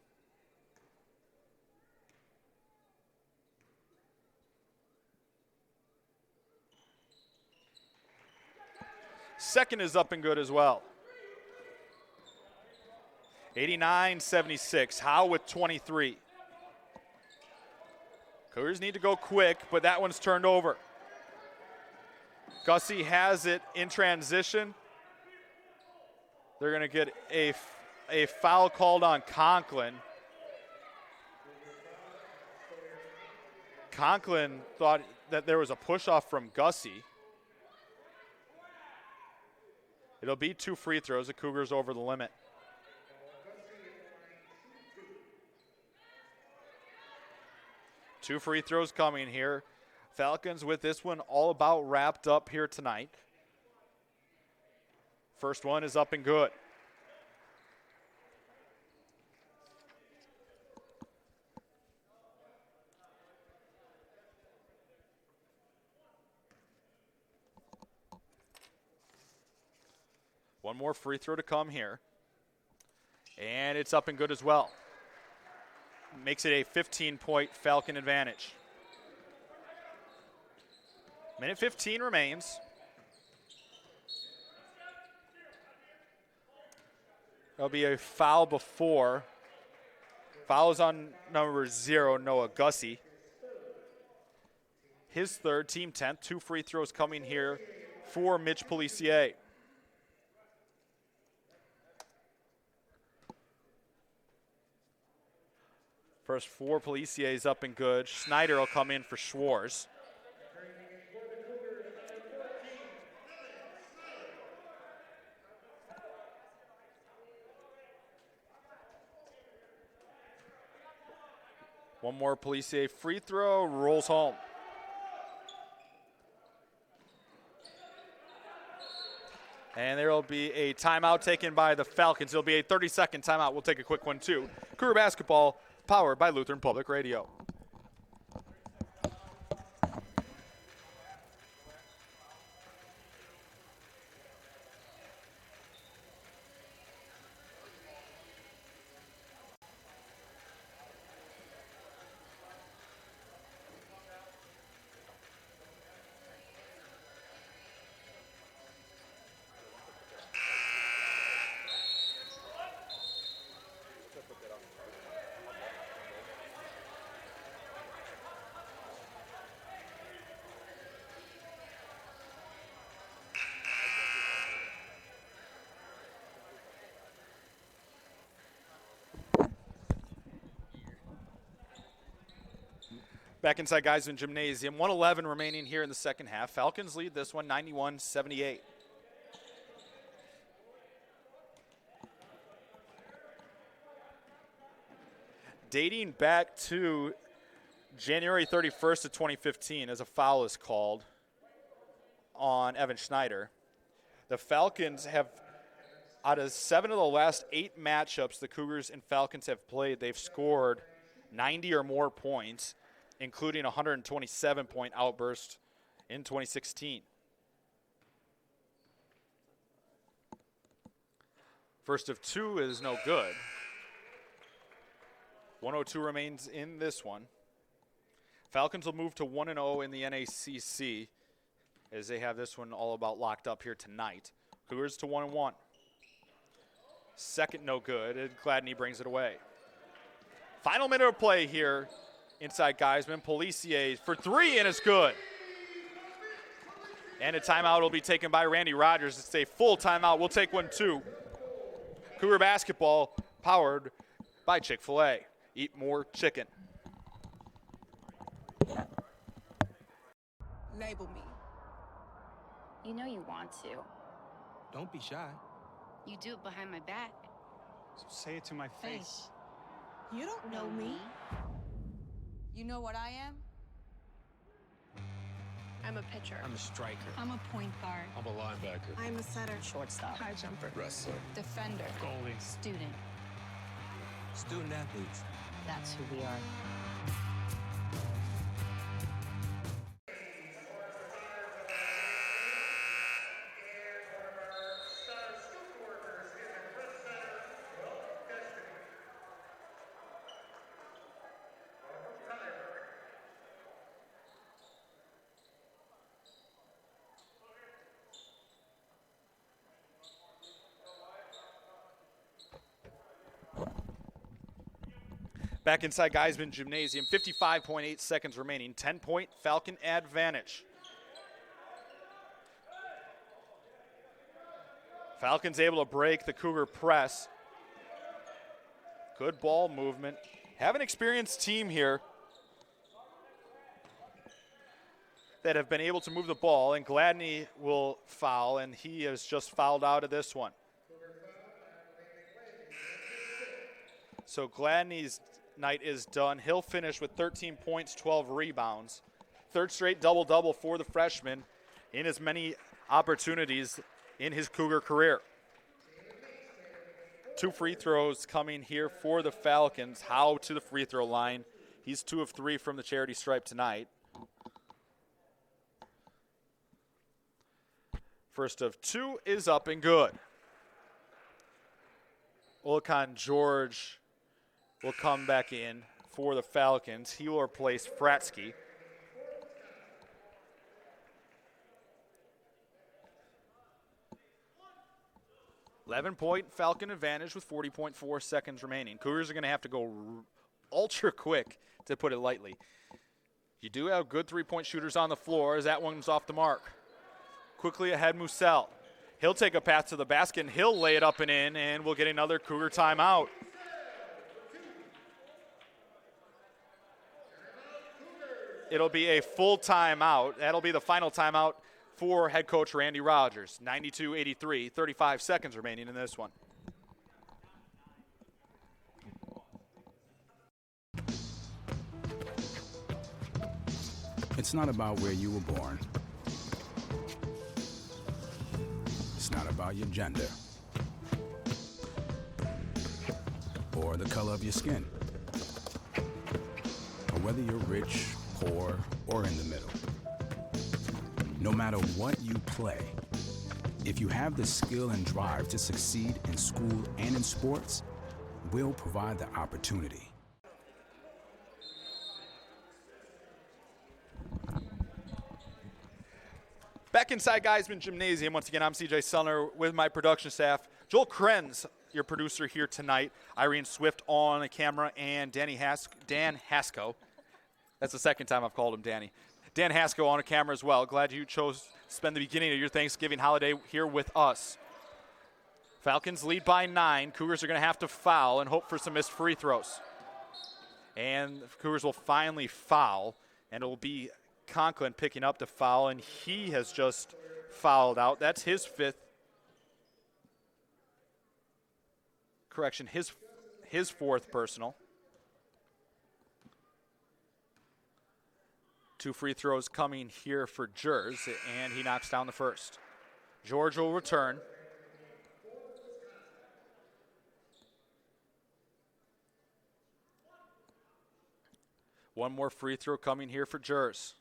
Second is up and good as well. 89-76. Howe with 23. Cougars need to go quick, but that one's turned over. Gussie has it in transition. They're going to get a foul called on Conklin. Conklin thought that there was a push-off from Gussie. It'll be 2 free throws. The Cougars over the limit. Two free throws coming here. Falcons with this one all about wrapped up here tonight. First one is up and good. One more free throw to come here. And it's up and good as well. Makes it a 15-point Falcon advantage. Minute 15 remains. There'll be a foul before. Foul is on number 0, Noah Gussie. His third, team 10th. 2 free throws coming here for Mitch Policier. First 4 Policier's up and good. Schneider will come in for Schwartz. One more Policier free throw, rolls home. And there will be a timeout taken by the Falcons. It'll be a 30-second timeout. We'll take a quick one, too. Cougar basketball powered by Lutheran Public Radio. Back inside Geiseman Gymnasium. 1:11 remaining here in the second half. Falcons lead this one 91-78. Dating back to January 31st of 2015 as a foul is called on Evan Schneider. The Falcons have, out of 7 of the last 8 matchups the Cougars and Falcons have played, they've scored 90 or more points, including a 127-point outburst in 2016. First of 2 is no good. 102 remains in this one. Falcons will move to 1-0 in the NACC as they have this one all about locked up here tonight. Cougars to 1-1. Second no good, and Gladney brings it away. Final minute of play here inside Geiseman. Policier for 3, and it's good. And a timeout will be taken by Randy Rogers. It's a full timeout. We'll take one, too. Cougar basketball powered by Chick-fil-A. Eat more chicken. Label me. You know you want to. Don't be shy. You do it behind my back. So say it to my face. You don't know me. You know what I am? I'm a pitcher. I'm a striker. I'm a point guard. I'm a linebacker. I'm a setter. Shortstop. High jumper. Wrestler. Defender. Goalie. Student. Student athletes. That's who we are. Back inside Geiseman Gymnasium, 55.8 seconds remaining. 10-point Falcon advantage. Falcons able to break the Cougar press. Good ball movement. Have an experienced team here that have been able to move the ball, and Gladney will foul, and he has just fouled out of this one. So Gladney's night is done. He'll finish with 13 points, 12 rebounds. Third straight double-double for the freshman in as many opportunities in his Cougar career. 2 free throws coming here for the Falcons. Howe to the free throw line. He's 2 of 3 from the charity stripe tonight. First of 2 is up and good. Olakon George will come back in for the Falcons. He will replace Fratsky. $11-point Falcon advantage with 40.4 seconds remaining. Cougars are going to have to go ultra quick, to put it lightly. You do have good three-point shooters on the floor as that one's off the mark. Quickly ahead, Musell. He'll take a pass to the basket, and he'll lay it up and in, and we'll get another Cougar timeout. It'll be a full timeout. That'll be the final timeout for head coach Randy Rogers. 92-83, 35 seconds remaining in this one. It's not about where you were born. It's not about your gender or the color of your skin, or whether you're rich, poor, or in the middle. No matter what you play, if you have the skill and drive to succeed in school and in sports, we'll provide the opportunity. Back inside Geiseman Gymnasium, once again, I'm CJ Sellner with my production staff. Joel Krenz, your producer here tonight. Irene Swift on the camera, and Dan Hasko. That's the second time I've called him Danny. Dan Hasko on a camera as well. Glad you chose to spend the beginning of your Thanksgiving holiday here with us. Falcons lead by 9. Cougars are going to have to foul and hope for some missed free throws. And the Cougars will finally foul, and it will be Conklin picking up the foul, and he has just fouled out. That's his 5th. Correction, his 4th personal. 2 free throws coming here for Jers, and he knocks down the first. George will return. One more free throw coming here for Jers.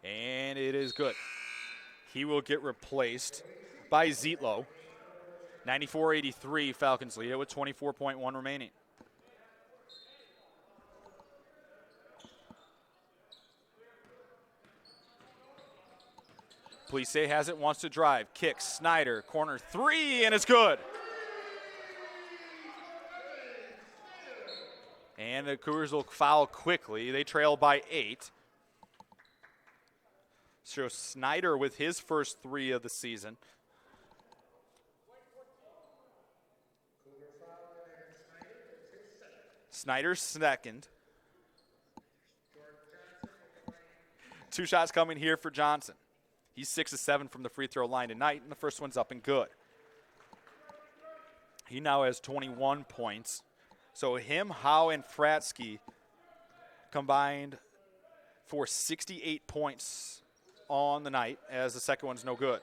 And it is good. He will get replaced by Zietlow. 94-83, Falcons lead it with 24.1 remaining. Police has it, wants to drive, kicks, Snyder, corner 3, and it's good. And the Cougars will foul quickly. They trail by 8. So Snyder with his first 3 of the season. Snyder second. 2 shots coming here for Johnson. He's 6 of 7 from the free throw line tonight, and the first one's up and good. He now has 21 points. So him, Howe, and Fratsky combined for 68 points on the night, as the second one's no good.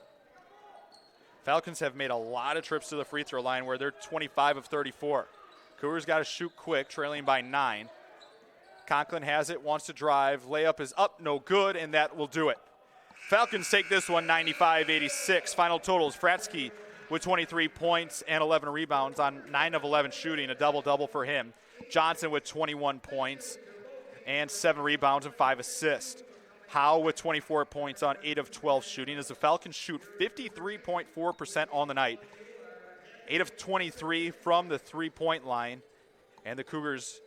Falcons have made a lot of trips to the free throw line where they're 25 of 34. Cougars got to shoot quick, trailing by 9. Conklin has it, wants to drive. Layup is up, no good, and that will do it. Falcons take this one 95-86. Final totals, Fratsky with 23 points and 11 rebounds on 9 of 11 shooting, a double-double for him. Johnson with 21 points and 7 rebounds and 5 assists. Howe with 24 points on 8 of 12 shooting as the Falcons shoot 53.4% on the night. 8 of 23 from the three-point line. And the Cougars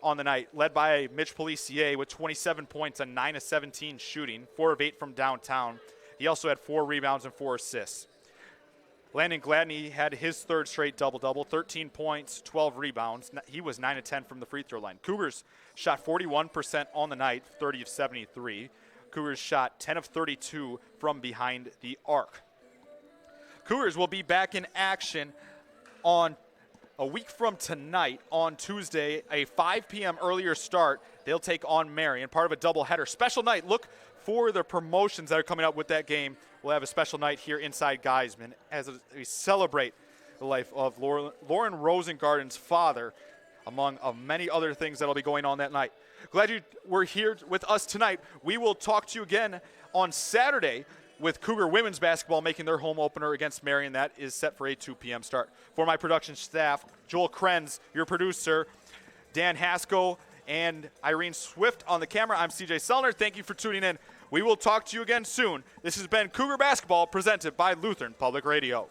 on the night, led by Mitch Policier with 27 points on 9 of 17 shooting, 4 of 8 from downtown. He also had 4 rebounds and 4 assists. Landon Gladney had his third straight double-double, 13 points, 12 rebounds. He was 9 of 10 from the free throw line. Cougars shot 41% on the night, 30 of 73. Cougars shot 10 of 32 from behind the arc. Cougars will be back in action on a week from tonight on Tuesday, a 5 p.m. earlier start. They'll take on Marion, part of a doubleheader. Special night. Look for the promotions that are coming up with that game. We'll have a special night here inside Geiseman as we celebrate the life of Lauren Rosengarten's father, among many other things that will be going on that night. Glad you were here with us tonight. We will talk to you again on Saturday with Cougar women's basketball making their home opener against Marion. That is set for a 2 p.m. start. For my production staff, Joel Krenz, your producer, Dan Haskell, and Irene Swift on the camera, I'm CJ Sellner. Thank you for tuning in. We will talk to you again soon. This has been Cougar Basketball presented by Lutheran Public Radio.